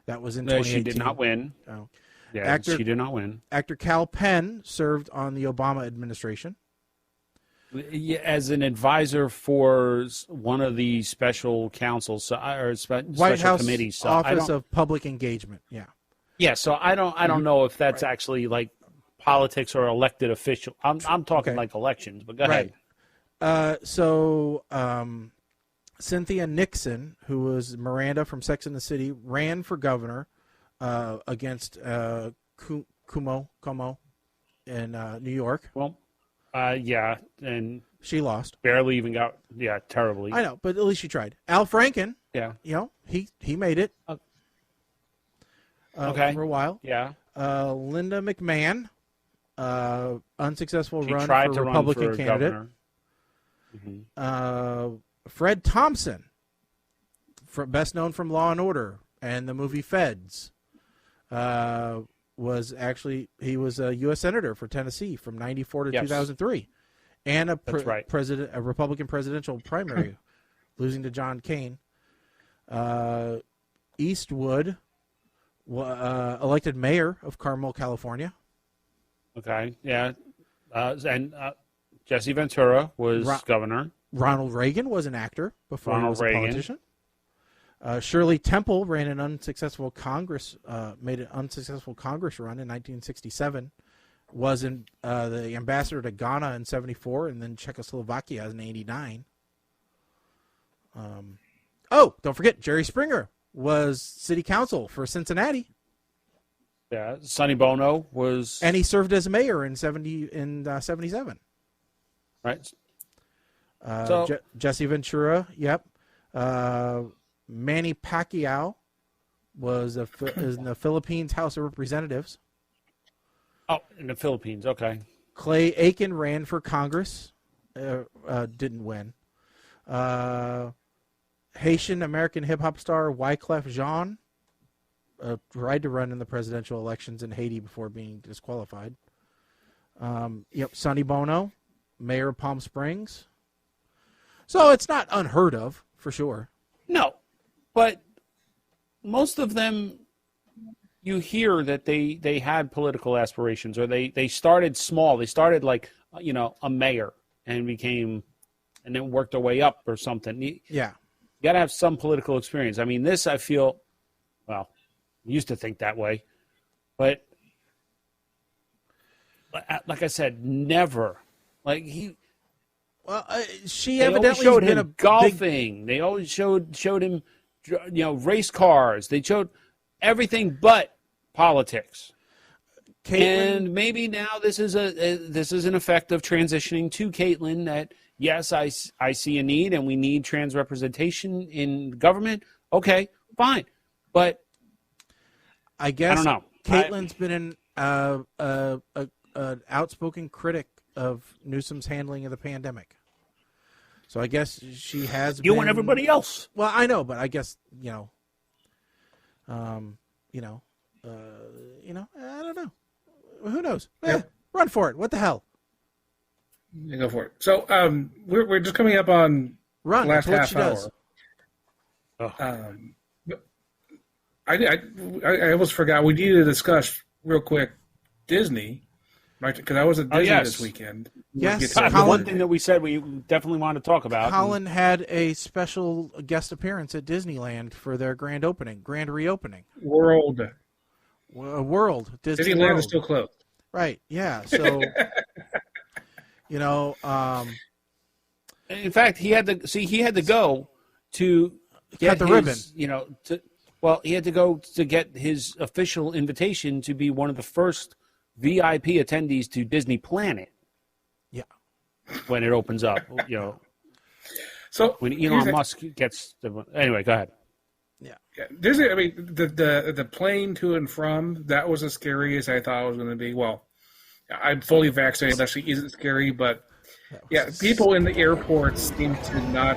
That was in 2018. She did not win. Oh. Yeah, she did not win. Actor Cal Penn served on the Obama administration. As an advisor for one of the special councils or special White House committees. So Office of Public Engagement, yeah. Yeah, so I don't know if that's actually like politics or elected official. I'm talking like elections, but go ahead. So Cynthia Nixon, who was Miranda from Sex and the City, ran for governor against Cuomo in New York. Well, and she lost. Barely even got, terribly. I know, but at least she tried. Al Franken, he made it for a while. Yeah. Linda McMahon, unsuccessful run tried for to Republican run for candidate. Mm-hmm. Fred Thompson, best known from Law and Order and the movie Feds, was a U.S. Senator for Tennessee from 94 to 2003, and a Republican presidential primary, losing to John Kane. Eastwood, elected mayor of Carmel, California. Okay, yeah. And Jesse Ventura was governor. Ronald Reagan was an actor before he was a politician. Shirley Temple ran an unsuccessful made an unsuccessful Congress run in 1967. Was the ambassador to Ghana in 74 and then Czechoslovakia in 89. Don't forget, Jerry Springer was city council for Cincinnati. Yeah, Sonny Bono was... And he served as mayor in 77. Right. Jesse Ventura, yep. Manny Pacquiao is in the Philippines House of Representatives. Oh, in the Philippines, okay. Clay Aiken ran for Congress, didn't win. Haitian American hip-hop star Wyclef Jean tried to run in the presidential elections in Haiti before being disqualified. Sonny Bono, mayor of Palm Springs. So it's not unheard of, for sure. No, but most of them, you hear that they had political aspirations, or they started small. They started like, a mayor and then worked their way up or something. Yeah. You got to have some political experience. I mean, this, I feel, used to think that way. But like I said, never. Like Well, she they always evidently showed has been him a golfing. They always showed him, race cars. They showed everything but politics. Caitlyn, And maybe now this is an effect of transitioning to Caitlyn that, yes, I see a need and we need trans representation in government. Okay, fine. But I guess I don't know. Caitlyn's been an outspoken critic of Newsom's handling of the pandemic. So I guess she has You been, and everybody else. Well, I know, but I guess, I don't know. Who knows? Run for it. What the hell? You go for it. So we're just coming up on Run. the last That's what half she hour. does. I almost forgot. We need to discuss real quick Disney, right? Because I was at Disney this weekend. Yes, The Colin- one thing that we said we definitely want to talk about. Colin had a special guest appearance at Disneyland for their grand reopening. World. Disney Disneyland World. is still closed. Right, yeah. So, in fact, he had to go to get Cut the his, ribbon. He had to go to get his official invitation to be one of the first VIP attendees to Disney Planet. Yeah. When it opens up, So when Elon Musk gets anyway, go ahead. Yeah, Disney. I mean, the plane to and from, that was as scary as I thought it was going to be. Well, I'm fully vaccinated. That actually isn't scary, but yeah, people in the airports seem to not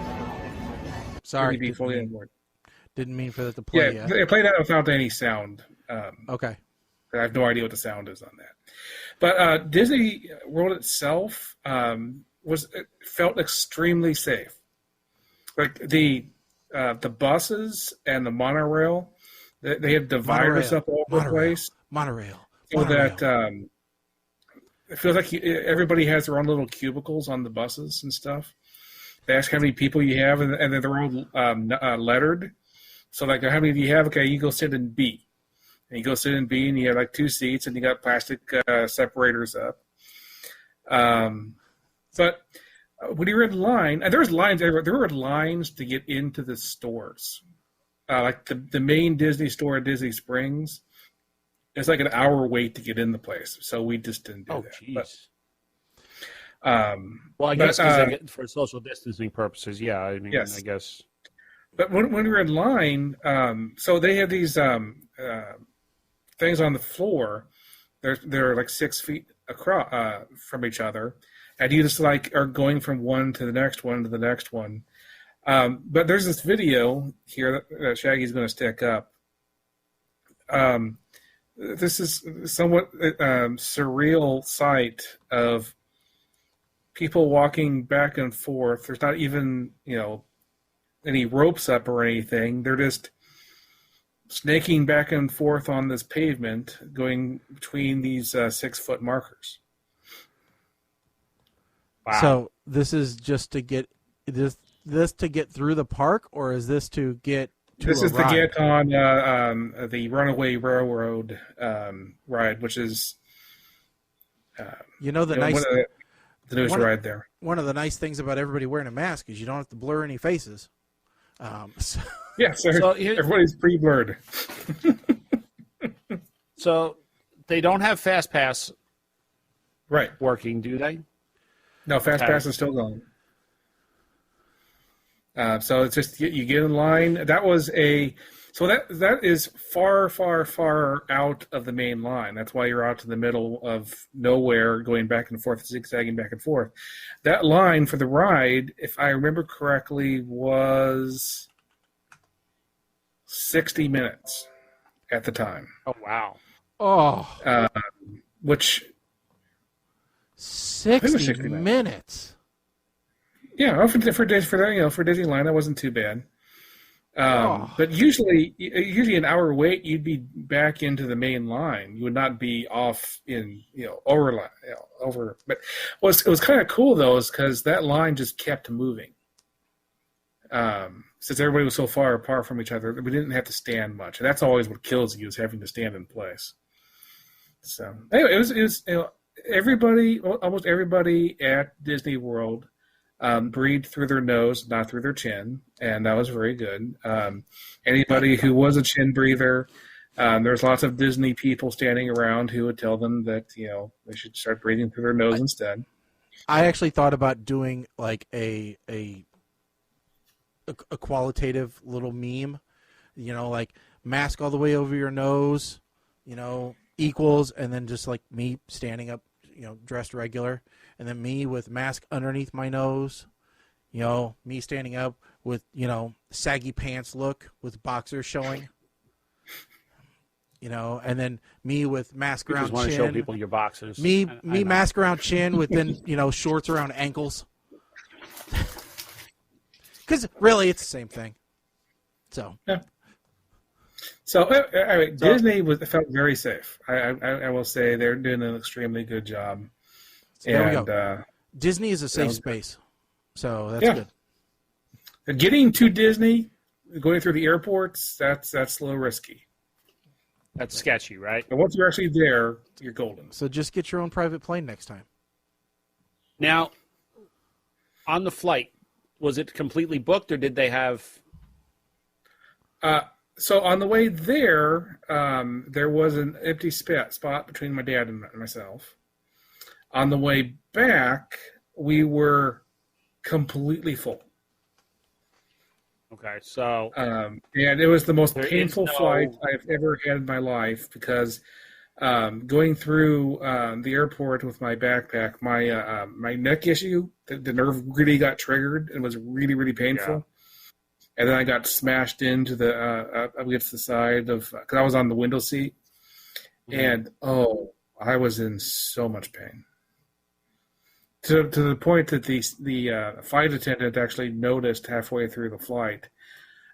really be fully on board. Didn't mean for that to play. Yeah, it played out without any sound. Okay. I have no idea what the sound is on that. But Disney World itself felt extremely safe. Like the buses and the monorail, they have dividers up all over the place. Monorail. So that it feels like everybody has their own little cubicles on the buses and stuff. They ask how many people you have, and then they're all lettered. So like, how many do you have? Okay, you go sit in B. And you go sit in B, and you have like 2 seats, and you got plastic separators up. But when you're in line, and there's lines everywhere. There were lines to get into the stores. Like the main Disney store at Disney Springs, it's like an hour wait to get in the place. So we just didn't do that. Jeez. Well, I guess for social distancing purposes, yeah. I mean, yes. I guess. But when we were in line, so they have these things on the floor. They're like 6 feet across from each other, and you just like are going from one to the next one to the next one. But there's this video here that Shaggy's going to stick up. This is somewhat surreal sight of people walking back and forth. There's not even any ropes up or anything. They're just snaking back and forth on this pavement, going between these 6-foot markers. Wow. So this is just to get this to get through the park, or is this to get to This a is ride? to get on the Runaway Railroad ride, which is the nice the newest ride there. One of the nice things about everybody wearing a mask is you don't have to blur any faces. Yes, everybody's pre-blurred. So they don't have Fast Pass working, do they? No, Fast Pass is still going. So it's just you get in line. That is far, far, far out of the main line. That's why you're out to the middle of nowhere, going back and forth, zigzagging back and forth. That line for the ride, if I remember correctly, was 60 minutes at the time. Oh wow! Which 60 minutes. Yeah, for Disneyland, that wasn't too bad. But usually an hour wait, you'd be back into the main line. You would not be off in over. But it was kind of cool though, is because that line just kept moving. Since everybody was so far apart from each other, we didn't have to stand much. And that's always what kills you, is having to stand in place. So anyway, it was everybody, almost everybody at Disney World breathed through their nose, not through their chin, and that was very good. Anybody who was a chin breather, there's lots of Disney people standing around who would tell them that they should start breathing through their nose instead. I actually thought about doing like a qualitative little meme, like mask all the way over your nose, equals, and then just like me standing up, dressed regular, and then me with mask underneath my nose, me standing up with, saggy pants look with boxers showing, and then me with mask You around just want to chin. show people your boxers. Me I know. mask around chin with then, shorts around ankles. Because really, it's the same thing. So. Yeah. So, anyway, Disney felt very safe. I will say they're doing an extremely good job. There we go. Disney is a safe space, so that's good. Getting to Disney, going through the airports, that's a little risky. That's sketchy, right? But once you're actually there, you're golden. So just get your own private plane next time. Now, on the flight, was it completely booked, or did they have? So on the way there, there was an empty spot between my dad and myself. On the way back, we were completely full. Okay, so And it was the most There painful is no- flight I've ever had in my life because going through the airport with my backpack, my neck issue, the nerve really got triggered and was really, really painful. Yeah. And then I got smashed into the up against the side of because I was on the window seat, and I was in so much pain. To the point that the flight attendant actually noticed halfway through the flight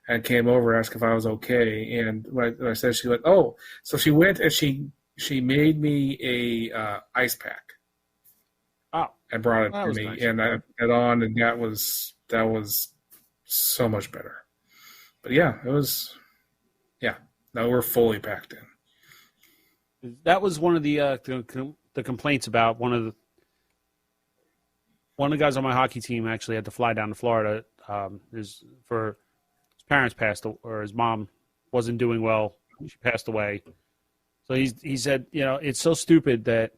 and came over asked if I was okay. And when I said, she went, "Oh," so she went and she made me a ice pack. Oh, and brought it that to was me, nice. and I put it on, and that was so much better. But yeah, it was. Yeah, no, we're fully packed in. that was one of the complaints about one of the guys on my hockey team actually had to fly down to Florida. His parents passed, or his mom wasn't doing well. She passed away. So he said, it's so stupid that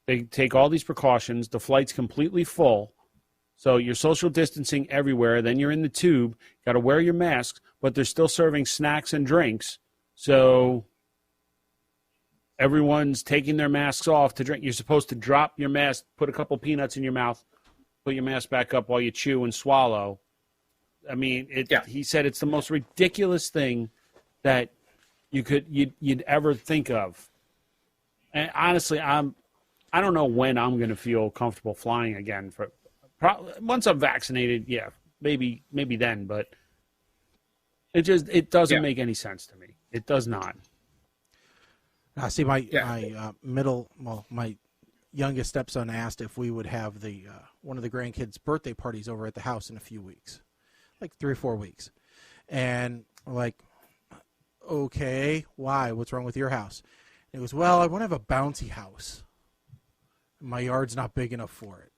they take all these precautions. The flight's completely full. So you're social distancing everywhere. Then you're in the tube. Got to wear your masks, but they're still serving snacks and drinks. So everyone's taking their masks off to drink. You're supposed to drop your mask, put a couple peanuts in your mouth, put your mask back up while you chew and swallow. I mean, he said it's the most ridiculous thing that you'd ever think of. And honestly, I don't know when I'm going to feel comfortable flying again. Once I'm vaccinated, yeah, maybe then. But it doesn't make any sense to me. It does not. I see my youngest stepson asked if we would have the one of the grandkids' birthday parties over at the house in a few weeks, like 3 or 4 weeks, and we're like, okay, why? What's wrong with your house? And he goes, well, I want to have a bouncy house. My yard's not big enough for it.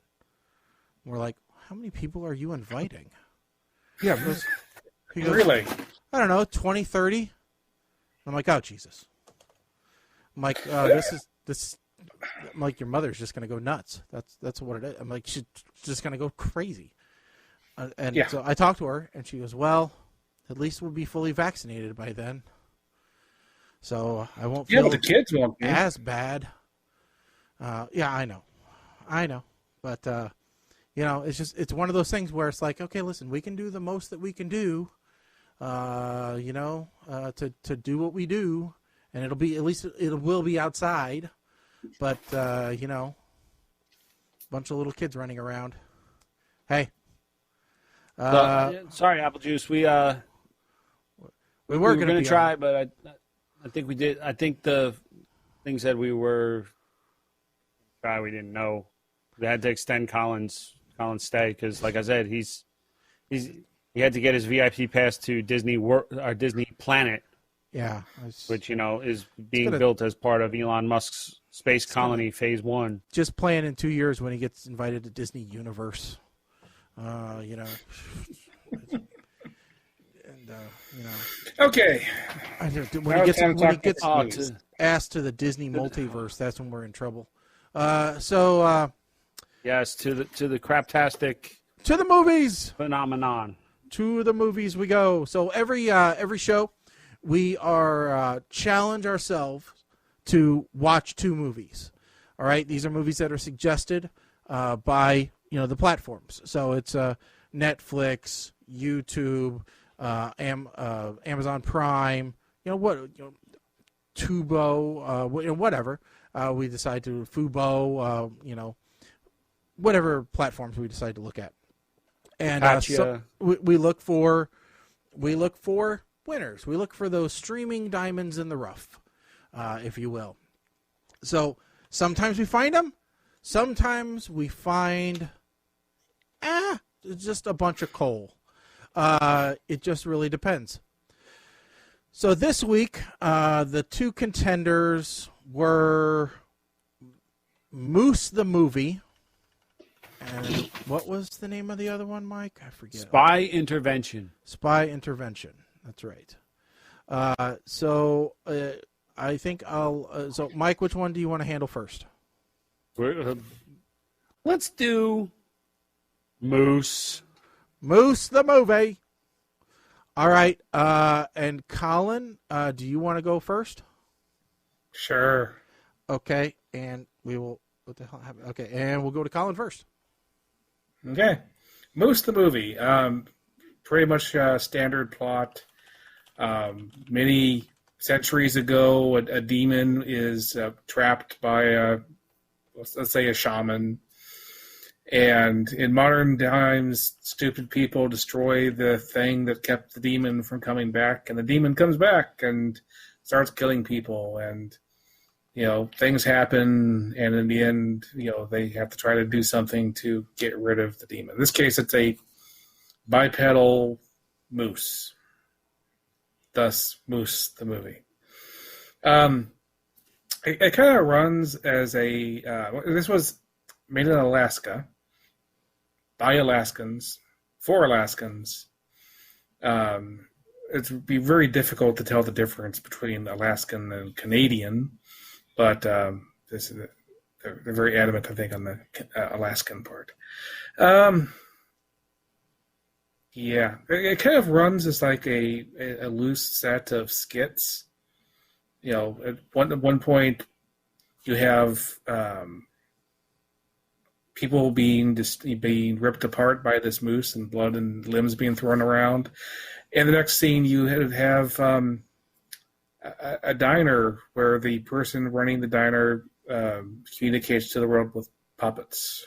And we're like, how many people are you inviting? Yeah, He goes, really. I don't know, 20, 30. I'm like, oh, Jesus. I'm like, this. I'm like, your mother's just gonna go nuts. That's what it is. I'm like, she's just gonna go crazy. So I talked to her, and she goes, well, at least we'll be fully vaccinated by then, so I won't feel but the kids won't be. as bad. Yeah, I know, but it's one of those things where it's like, okay, listen, we can do the most that we can do, to do what we do, and it'll be, at least it will be outside, but bunch of little kids running around. Hey, Sorry, Apple Juice. We were going to try, but I think we did. I think the thing said we were. We didn't know. We had to extend Colin's stay because, like I said, he had to get his VIP pass to Disney Planet. Yeah, which is being built as part of Elon Musk's Space Colony Phase 1. Just playing in 2 years when he gets invited to Disney Universe. You know. And, you know. Okay. When he gets movies. asked to the Disney multiverse, that's when we're in trouble. Yes, to the craptastic To the movies. phenomenon. To the movies we go. So every show, we are challenge ourselves to watch 2 movies. All right, these are movies that are suggested by the platforms. So it's Netflix, YouTube, Amazon Prime. Tubo, whatever. We decide to Fubo. Whatever platforms we decide to look at. And so we look for winners. We look for those streaming diamonds in the rough, if you will. So sometimes we find them. Sometimes we find just a bunch of coal. It just really depends. So this week, the 2 contenders were Moose the Movie. And what was the name of the other one, Mike? I forget. Spy Intervention. Spy Intervention. That's right. So I think I'll. So, Mike, which one do you want to handle first? Let's do Moose. Moose the Movie. All right. And Colin, do you want to go first? Sure. Okay. And we will. What the hell happened? Okay. And we'll go to Colin first. Okay. Moose the movie. Pretty much standard plot. Many centuries ago, a demon is trapped by, let's say, a shaman. And in modern times, stupid people destroy the thing that kept the demon from coming back. And the demon comes back and starts killing people. And things happen, and in the end, they have to try to do something to get rid of the demon. In this case, it's a bipedal moose. Thus, Moose the movie. It kind of runs as a... this was made in Alaska, by Alaskans, for Alaskans. It would be very difficult to tell the difference between Alaskan and Canadian. But they're very adamant, I think, on the Alaskan part. It kind of runs as like a loose set of skits. At one point, you have people being ripped apart by this moose and blood and limbs being thrown around. And the next scene, you have a diner where the person running the diner communicates to the world with puppets.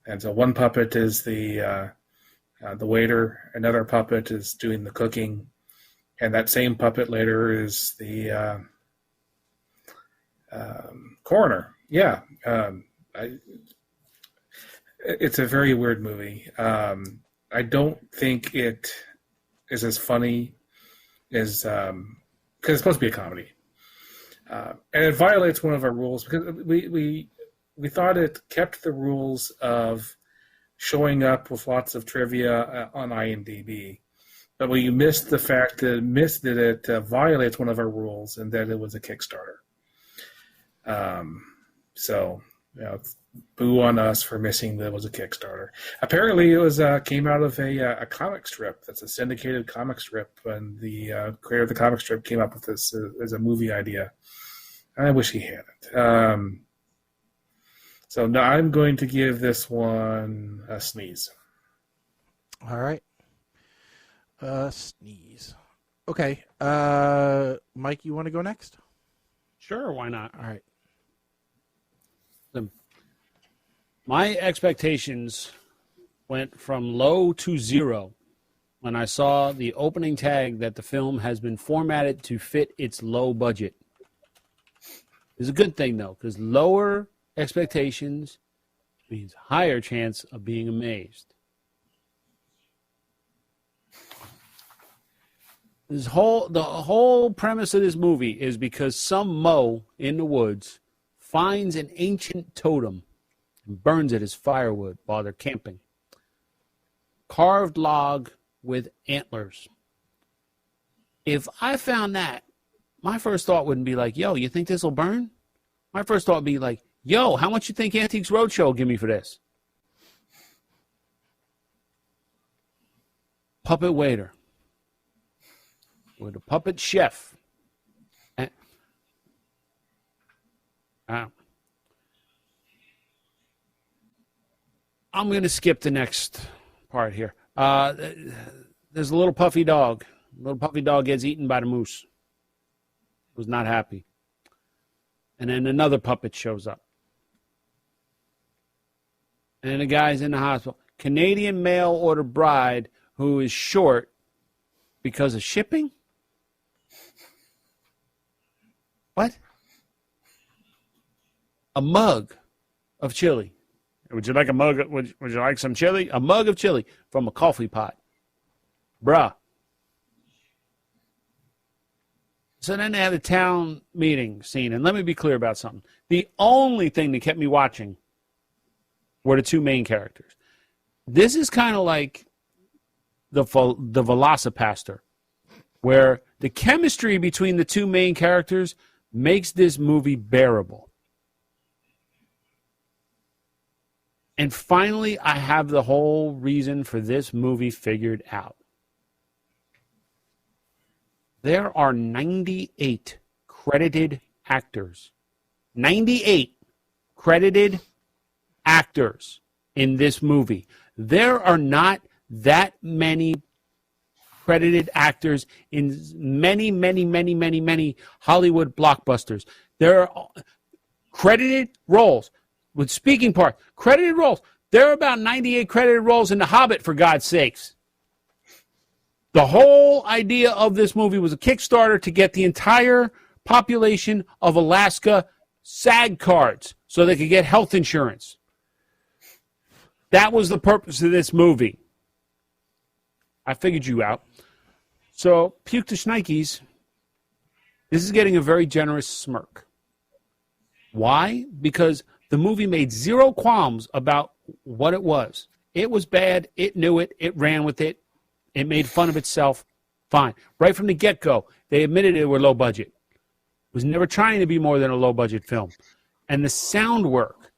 And so one puppet is the waiter, another puppet is doing the cooking, and that same puppet later is the coroner. Yeah, it's a very weird movie. I don't think it is as funny as... because it's supposed to be a comedy, and it violates one of our rules because we thought it kept the rules of showing up with lots of trivia on IMDb, but we missed the fact that it violates one of our rules and that it was a Kickstarter. So boo on us for missing that it was a Kickstarter. Apparently, it was came out of a comic strip. That's a syndicated comic strip, and the creator of the comic strip came up with this as a movie idea. I wish he had it. So now I'm going to give this one a sneeze. All right. Sneeze. Okay. Mike, you want to go next? Sure, why not? All right. My expectations went from low to zero when I saw the opening tag that the film has been formatted to fit its low budget. It's a good thing, though, because lower expectations means higher chance of being amazed. The whole premise of this movie is because some Mo in the woods finds an ancient totem and burns it as firewood while they're camping. Carved log with antlers. If I found that, my first thought wouldn't be like, yo, you think this will burn? My first thought would be like, yo, how much you think Antiques Roadshow will give me for this? Puppet waiter with a puppet chef. I'm going to skip the next part here. There's a little puffy dog. Little puffy dog gets eaten by the moose. Was not happy. And then another puppet shows up. And the guy's in the hospital. Canadian mail order bride who is short because of shipping? What? A mug of chili. Would you like a mug? Would you like some chili? A mug of chili from a coffee pot. Bruh. So then they had a town meeting scene. And let me be clear about something. The only thing that kept me watching were the two main characters. This is kind of like the Velocipaster, where the chemistry between the two main characters makes this movie bearable. And finally, I have the whole reason for this movie figured out. There are 98 credited actors. 98 credited actors in this movie. There are not that many credited actors in many Hollywood blockbusters. There are credited roles with speaking parts. Credited roles. There are about 98 credited roles in The Hobbit, for God's sakes. The whole idea of this movie was a Kickstarter to get the entire population of Alaska SAG cards so they could get health insurance. That was the purpose of this movie. I figured you out. So, Puke to Schnikes, this is getting a very generous smirk. Why? Because the movie made zero qualms about what it was. It was bad. It knew it. It ran with it. It made fun of itself. Fine. Right from the get-go, they admitted it were low budget. It was never trying to be more than a low-budget film. And the sound work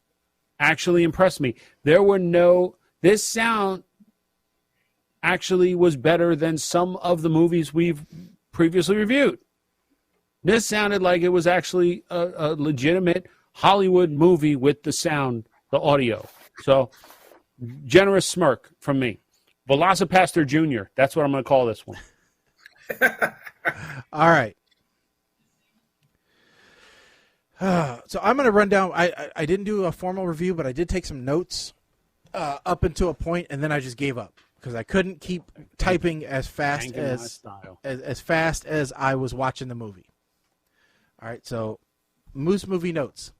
actually impressed me. This sound actually was better than some of the movies we've previously reviewed. This sounded like it was actually a legitimate Hollywood movie with the sound, the audio. So, generous smirk from me. Velocipaster Jr. That's what I'm going to call this one. All right. So I'm going to run down. I didn't do a formal review, but I did take some notes up until a point, and then I just gave up because I couldn't keep typing as fast as I was watching the movie. All right. So, Moose movie notes.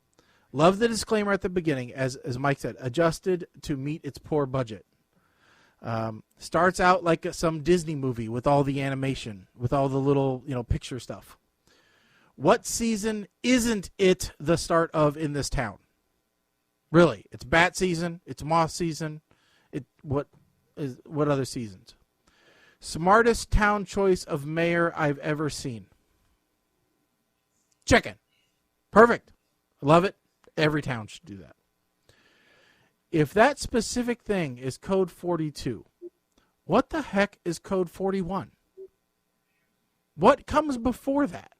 Love the disclaimer at the beginning, as Mike said, adjusted to meet its poor budget. Starts out like some Disney movie with all the animation, with all the little, picture stuff. What season isn't it the start of in this town? Really, it's bat season, it's moth season. What other seasons? Smartest town choice of mayor I've ever seen. Chicken. Perfect. Love it. Every town should do that. If that specific thing is code 42, what the heck is code 41? What comes before that?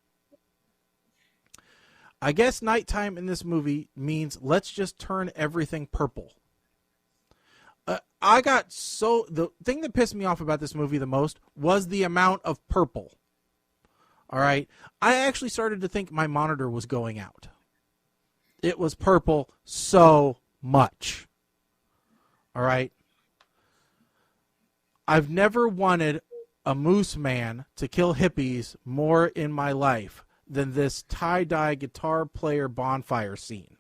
I guess nighttime in this movie means let's just turn everything purple. The thing that pissed me off about this movie the most was the amount of purple. All right. I actually started to think my monitor was going out. It was purple so much. All right. I've never wanted a moose man to kill hippies more in my life than this tie-dye guitar player bonfire scene.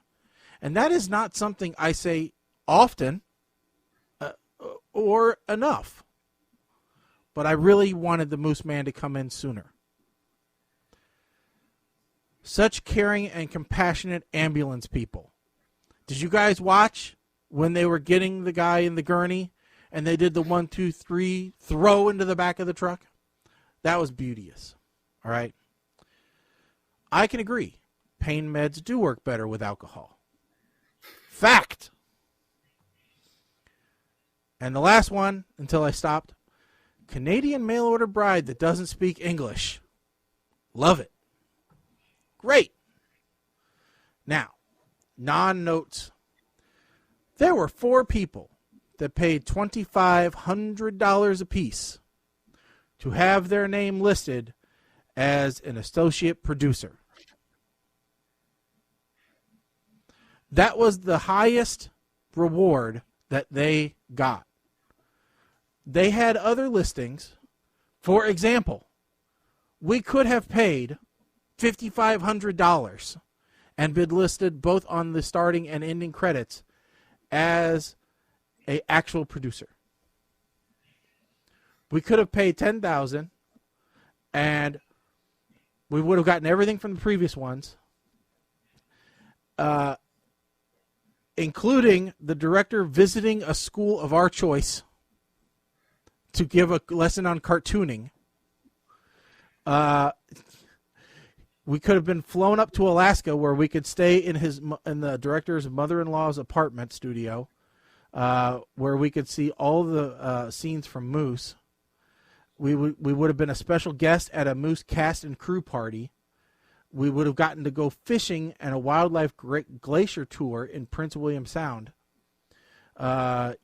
And that is not something I say often or enough. But I really wanted the moose man to come in sooner. Such caring and compassionate ambulance people. Did you guys watch when they were getting the guy in the gurney and they did the 1, 2, 3 throw into the back of the truck? That was beauteous. All right. I can agree. Pain meds do work better with alcohol. Fact. And the last one, until I stopped, Canadian mail-order bride that doesn't speak English. Love it. Great. Now, non-notes. There were 4 people that paid $2,500 apiece to have their name listed as an associate producer. That was the highest reward that they got. They had other listings. For example, we could have paid $5,500 and been listed both on the starting and ending credits as an actual producer. We could have paid $10,000 and we would have gotten everything from the previous ones, including the director visiting a school of our choice to give a lesson on cartooning. We could have been flown up to Alaska where we could stay in the director's mother-in-law's apartment studio, where we could see all the scenes from Moose. We would have been a special guest at a Moose cast and crew party. We would have gotten to go fishing and a wildlife glacier tour in Prince William Sound. And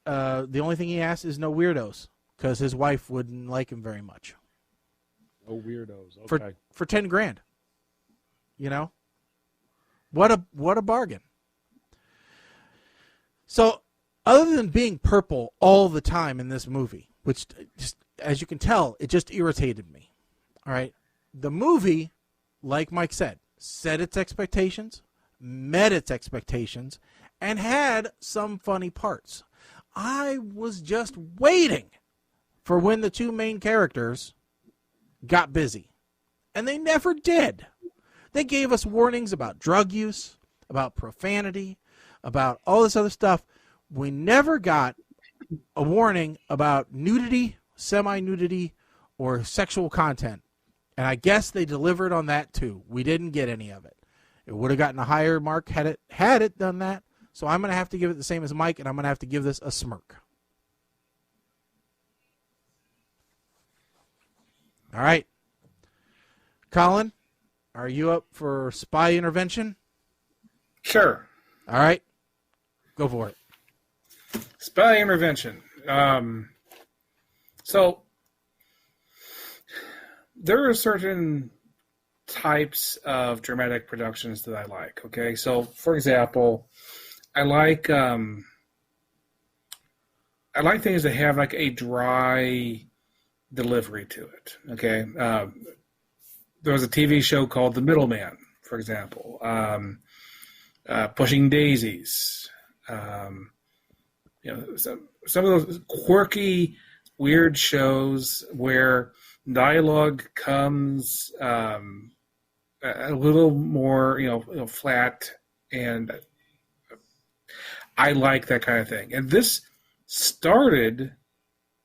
the only thing he asked is no weirdos, because his wife wouldn't like him very much. No weirdos. Okay. For $10,000. What a bargain. So, other than being purple all the time in this movie, which just, as you can tell, it just irritated me. All right. The movie, like Mike said, set its expectations, met its expectations, and had some funny parts. I was just waiting for when the 2 main characters got busy. And they never did. They gave us warnings about drug use, about profanity, about all this other stuff. We never got a warning about nudity, semi-nudity, or sexual content. And I guess they delivered on that too. We didn't get any of it. It would have gotten a higher mark had it done that. So I'm going to have to give it the same as Mike, and I'm going to have to give this a smirk. All right. Colin, are you up for spy intervention? Sure. All right. Go for it. Spy intervention. So there are certain types of dramatic productions that I like. Okay, so for example, I like things that have like a dry delivery to it. Okay, there was a TV show called The Middleman, for example, Pushing Daisies. Some of those quirky, weird shows where dialogue comes a little more, flat, and I like that kind of thing. And this started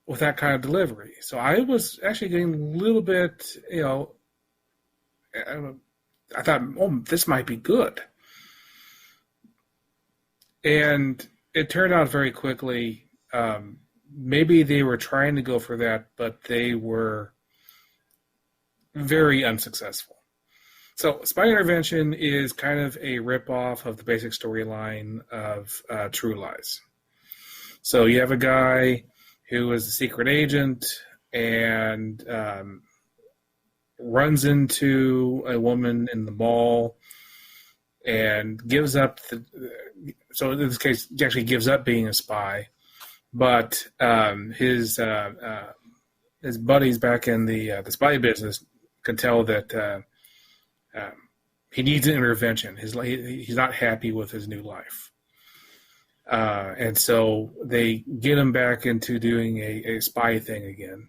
with that kind of delivery, so I was actually getting a little bit, I thought, oh, this might be good, and it turned out very quickly. Maybe they were trying to go for that, but they were very unsuccessful. So Spy Intervention is kind of a ripoff of the basic storyline of True Lies. So you have a guy who is a secret agent and runs into a woman in the mall and gives up so in this case, he actually gives up being a spy, but his buddies back in the spy business can tell that he needs an intervention. He's not happy with his new life, and so they get him back into doing a spy thing again.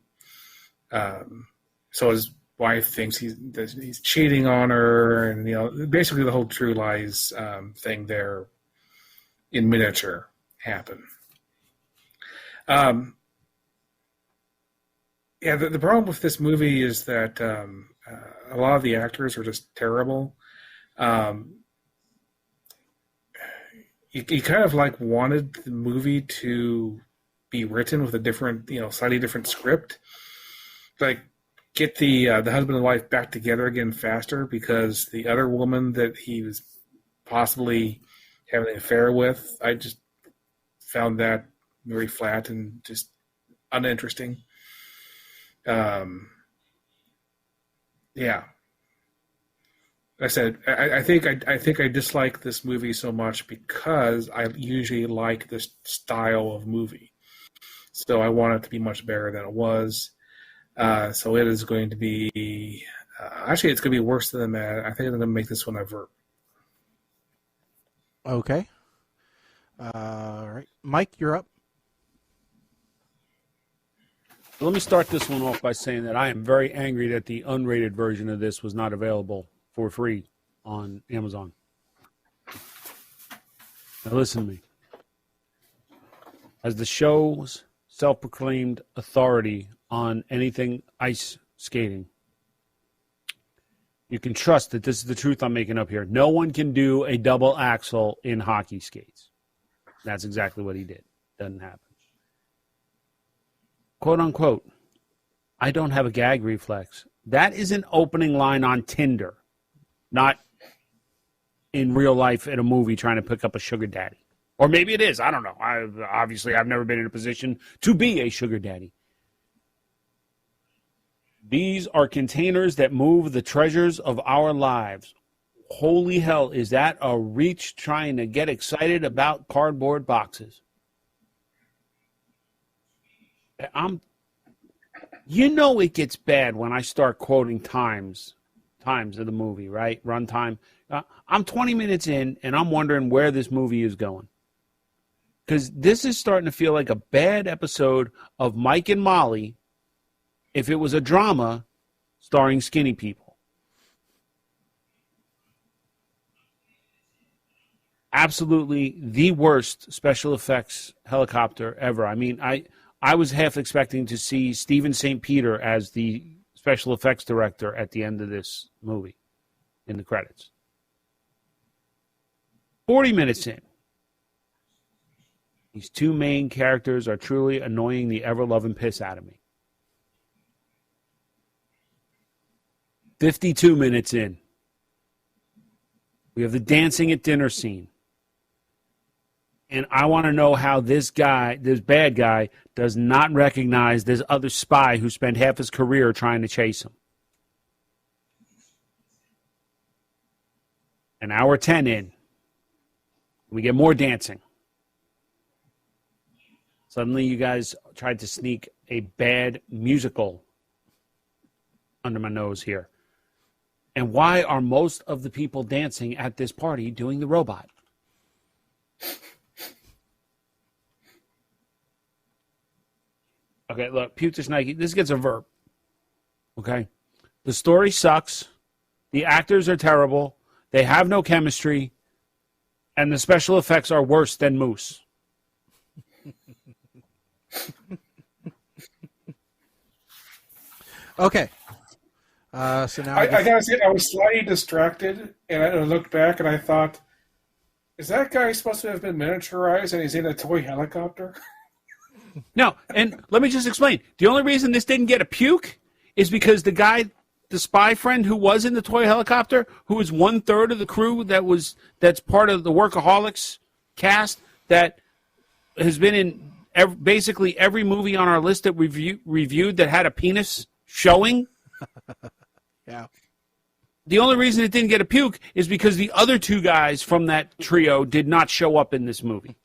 So his wife thinks he's cheating on her, and basically the whole True Lies thing there in miniature happen. Yeah, the problem with this movie is that a lot of the actors are just terrible. You kind of like wanted the movie to be written with a different, slightly different script. Like, get the husband and wife back together again faster, because the other woman that he was possibly having an affair with, I just found that very flat and just uninteresting. Yeah. I said I think I dislike this movie so much because I usually like this style of movie. So I want it to be much better than it was. So it is going to be actually it's going to be worse than that. I think I'm going to make this one a verb. Okay. All right, Mike, you're up. Let me start this one off by saying that I am very angry that the unrated version of this was not available for free on Amazon. Now listen to me. As the show's self-proclaimed authority on anything ice skating, you can trust that this is the truth I'm making up here. No one can do a double axel in hockey skates. That's exactly what he did. Doesn't happen. Quote unquote, I don't have a gag reflex. That is an opening line on Tinder, not in real life at a movie trying to pick up a sugar daddy. Or maybe it is. I don't know. I've never been in a position to be a sugar daddy. These are containers that move the treasures of our lives. Holy hell, is that a reach trying to get excited about cardboard boxes? It gets bad when I start quoting times of the movie, right? Runtime. I'm 20 minutes in, and I'm wondering where this movie is going. Because this is starting to feel like a bad episode of Mike and Molly if it was a drama starring skinny people. Absolutely the worst special effects helicopter ever. I mean, I was half expecting to see Steven St. Peter as the special effects director at the end of this movie in the credits. 40 minutes in, these two main characters are truly annoying the ever-loving piss out of me. 52 minutes in, we have the dancing at dinner scene. And I want to know how this bad guy, does not recognize this other spy who spent half his career trying to chase him. An hour 10 in, we get more dancing. Suddenly you guys tried to sneak a bad musical under my nose here. And why are most of the people dancing at this party doing the robot? Okay, look, Putis Nike, this gets a verb. Okay? The story sucks. The actors are terrible. They have no chemistry. And the special effects are worse than Moose. Okay. So now I gotta say, I was slightly distracted, and I looked back and I thought, is that guy supposed to have been miniaturized and he's in a toy helicopter? No, and let me just explain. The only reason this didn't get a puke is because the guy, the spy friend who was in the toy helicopter, who is 1/3 of the crew that's part of the Workaholics cast that has been in basically every movie on our list that we've reviewed that had a penis showing. Yeah. The only reason it didn't get a puke is because the other two guys from that trio did not show up in this movie.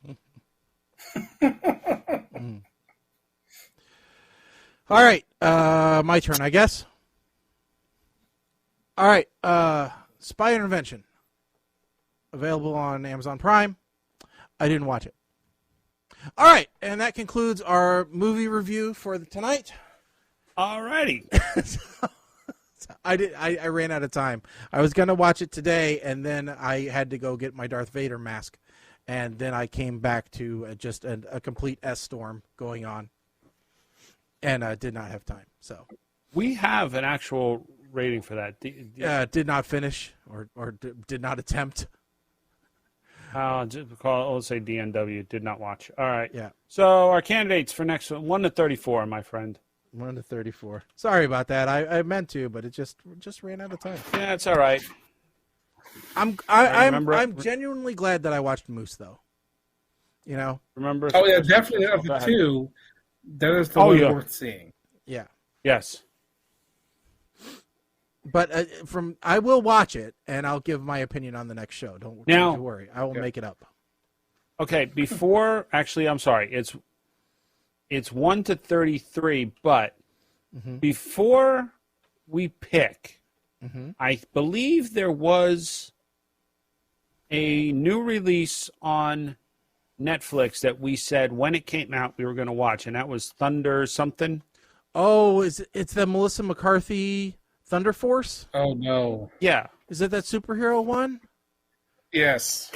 All right, my turn, I guess. All right, Spy Intervention, available on Amazon Prime. I didn't watch it. All right, and that concludes our movie review for tonight. All righty. I ran out of time. I was gonna watch it today, and then I had to go get my Darth Vader mask, and then I came back to just a complete S storm going on, and did not have time. So We have an actual rating for that. did not finish or did not attempt. Let's say DNW, did not watch. All right. Yeah. So our candidates for next one to 34, my friend. 1 to 34. Sorry about that. I meant to, but it just ran out of time. Yeah, it's all right. I'm genuinely glad that I watched Moose though. You know. Remember? Oh yeah, definitely of the two. That is the one worth seeing. Yeah. Yes. But I will watch it and I'll give my opinion on the next show. Don't worry. I will make it up. Okay. Before, actually, I'm sorry. It's 1 to 33, but before we pick, I believe there was a new release on Netflix that we said when it came out we were going to watch, and that was Thunder something. Oh, it's the Melissa McCarthy Thunder Force? Oh no. Yeah. Is it that superhero one? Yes.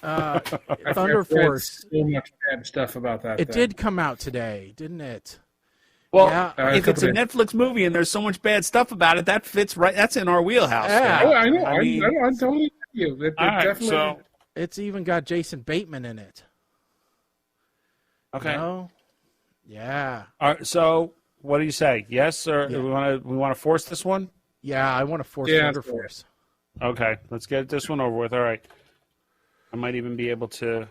Thunder Force. So much bad stuff about that. It did come out today, didn't it? Well, yeah. if it's a Netflix movie and there's so much bad stuff about it, that fits right. That's in our wheelhouse. Yeah. Oh, I know. I mean, I totally get you. It all right, definitely. so It's even got Jason Bateman in it. okay. No? Yeah. All right, so what do you say? Yes, or Yeah. we want to force this one? Yeah, I want to force Yeah, Thunder that's fair. Force. Okay, let's get this one over with. All right. I might even be able to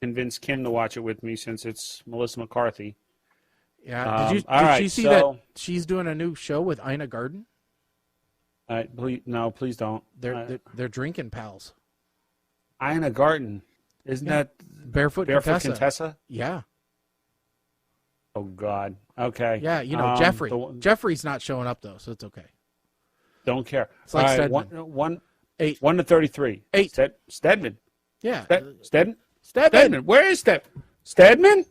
convince Kim to watch it with me since it's Melissa McCarthy. Yeah. Did all you see right, that she's doing a new show with Ina Garten? Please don't. They're drinking pals. Ina Garten. Isn't that Barefoot Contessa. Contessa? Yeah. Oh, God. Okay. Yeah, Jeffrey. Jeffrey's not showing up, though, so it's okay. Don't care. It's like all right, Stedman. 1 to 33. 8. Stedman. Yeah. Stedman? Stedman. Where is Stedman?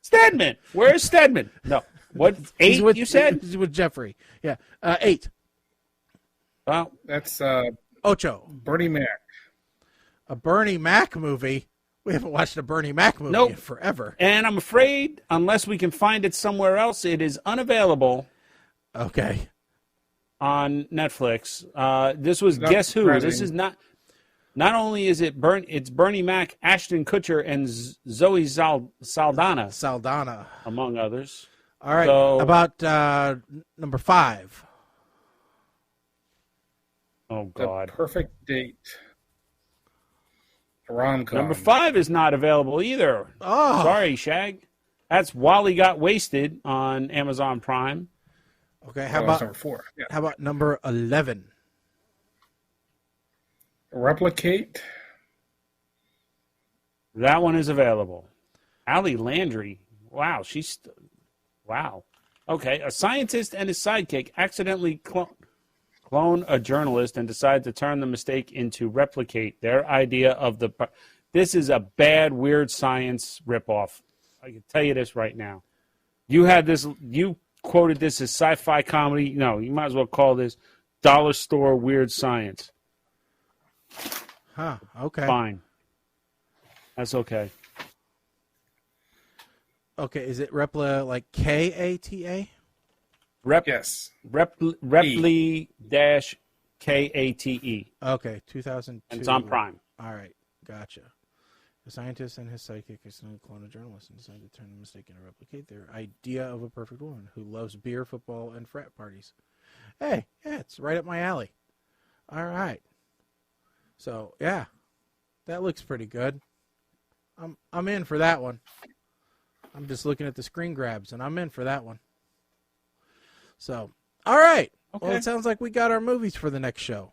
Stedman. Where is Stedman? No. What? 8, you said? He's with Jeffrey. Yeah. 8. Well, That's Ocho. Bernie Mac. A Bernie Mac movie. We haven't watched a Bernie Mac movie in forever. And I'm afraid, unless we can find it somewhere else, it is unavailable. Okay. On Netflix. This was Not Guess Who. surprising. This is not only is it it's Bernie Mac, Ashton Kutcher, and Zoe Saldana, among others. All right. So, about number 5. Oh, The God. Perfect Date. Rom-com. Number 5 is not available either. Oh. Sorry, Shag. That's Wally Got Wasted on Amazon Prime. Okay. That's number 4. Yeah. How about number 11? Replicate. That one is available. Allie Landry. Wow, wow. Okay, a scientist and his sidekick accidentally clone a journalist and decide to turn the mistake into replicate their idea of the. This is a bad, weird science ripoff. I can tell you this right now. You had this. You quoted this as sci-fi comedy. No, you might as well call this dollar store weird science. Huh. Okay. Fine. That's okay. Okay. Is it Repla like Kata? Yes. Repli dash Kate. Okay. 2002. And it's on Prime. All right. Gotcha. A scientist and his psychic accidentally clone a journalist and decide to turn the mistake into replicate their idea of a perfect woman who loves beer, football, and frat parties. Hey, yeah, it's right up my alley. All right. So, yeah, that looks pretty good. I'm in for that one. I'm just looking at the screen grabs, and I'm in for that one. So, all right. Okay. Well, it sounds like we got our movies for the next show.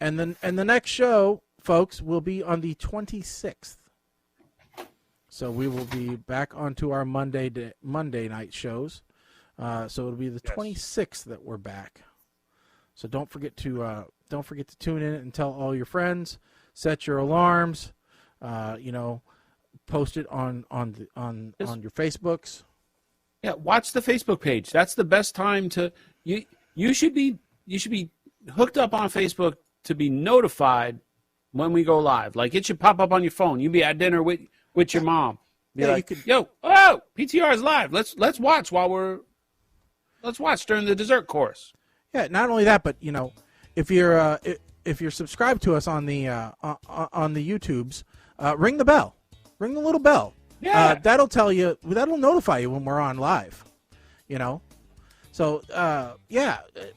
And the next show, folks, will be on the 26th. So we will be back onto our Monday night shows. So it'll be the 26th that we're back. So don't forget to tune in and tell all your friends. Set your alarms. Post it on your Facebooks. Yeah, watch the Facebook page. That's the best time to you should be hooked up on Facebook to be notified when we go live. Like it should pop up on your phone. You be at dinner with your mom. Be like, PTR is live. Let's watch let's watch during the dessert course. Yeah, not only that, but if you're subscribed to us on the YouTubes, ring the bell, ring the little bell. Yeah, that'll notify you when we're on live. So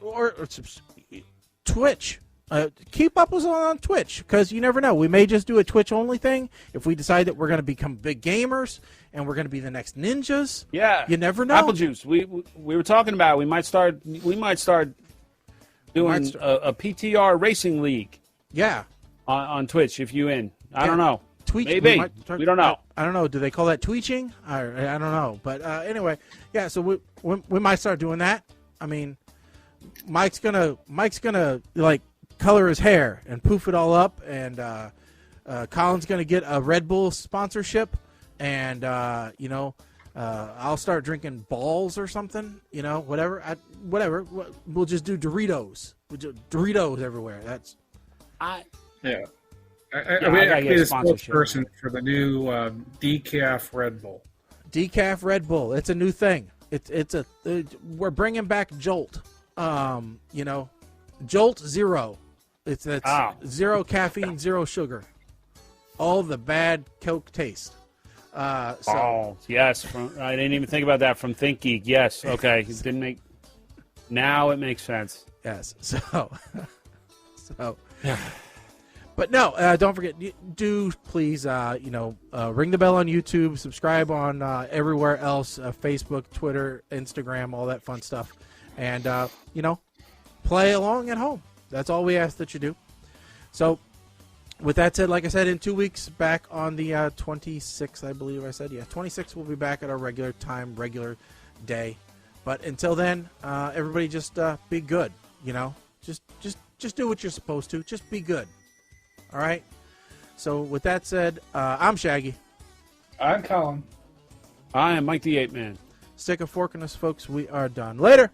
or Twitch. Keep up with us on Twitch because you never know. We may just do a Twitch only thing if we decide that we're going to become big gamers and we're going to be the next ninjas. Yeah, you never know. Apple Juice. We were talking about we might start doing a PTR racing league. Yeah, on Twitch if you in. I don't know. Maybe we don't know. I don't know. Do they call that tweeting? I don't know. But anyway, yeah. So we might start doing that. I mean, Mike's gonna like color his hair and poof it all up, and Colin's gonna get a Red Bull sponsorship, and I'll start drinking balls or something. Whatever. Whatever. We'll just do Doritos. Doritos everywhere. Yeah. I gotta get a sponsorship. Spokesperson for the new decaf Red Bull. Decaf Red Bull. It's a new thing. We're bringing back Jolt. Jolt Zero. It's zero caffeine, zero sugar. All the bad Coke taste. Yes. I didn't even think about that from Think Geek. Yes. Okay. It didn't make. Now it makes sense. Yes. So. Yeah. But no, don't forget. Do please, ring the bell on YouTube, subscribe on everywhere else, Facebook, Twitter, Instagram, all that fun stuff, and play along at home. That's all we ask that you do. So, with that said, like I said, in 2 weeks, back on the 26th, I believe I said. Yeah, 26th, we'll be back at our regular time, regular day. But until then, everybody just be good. Just do what you're supposed to. Just be good. All right. So with that said, I'm Shaggy. I'm Colin. I am Mike the Ape Man. Stick a fork in us, folks. We are done. Later.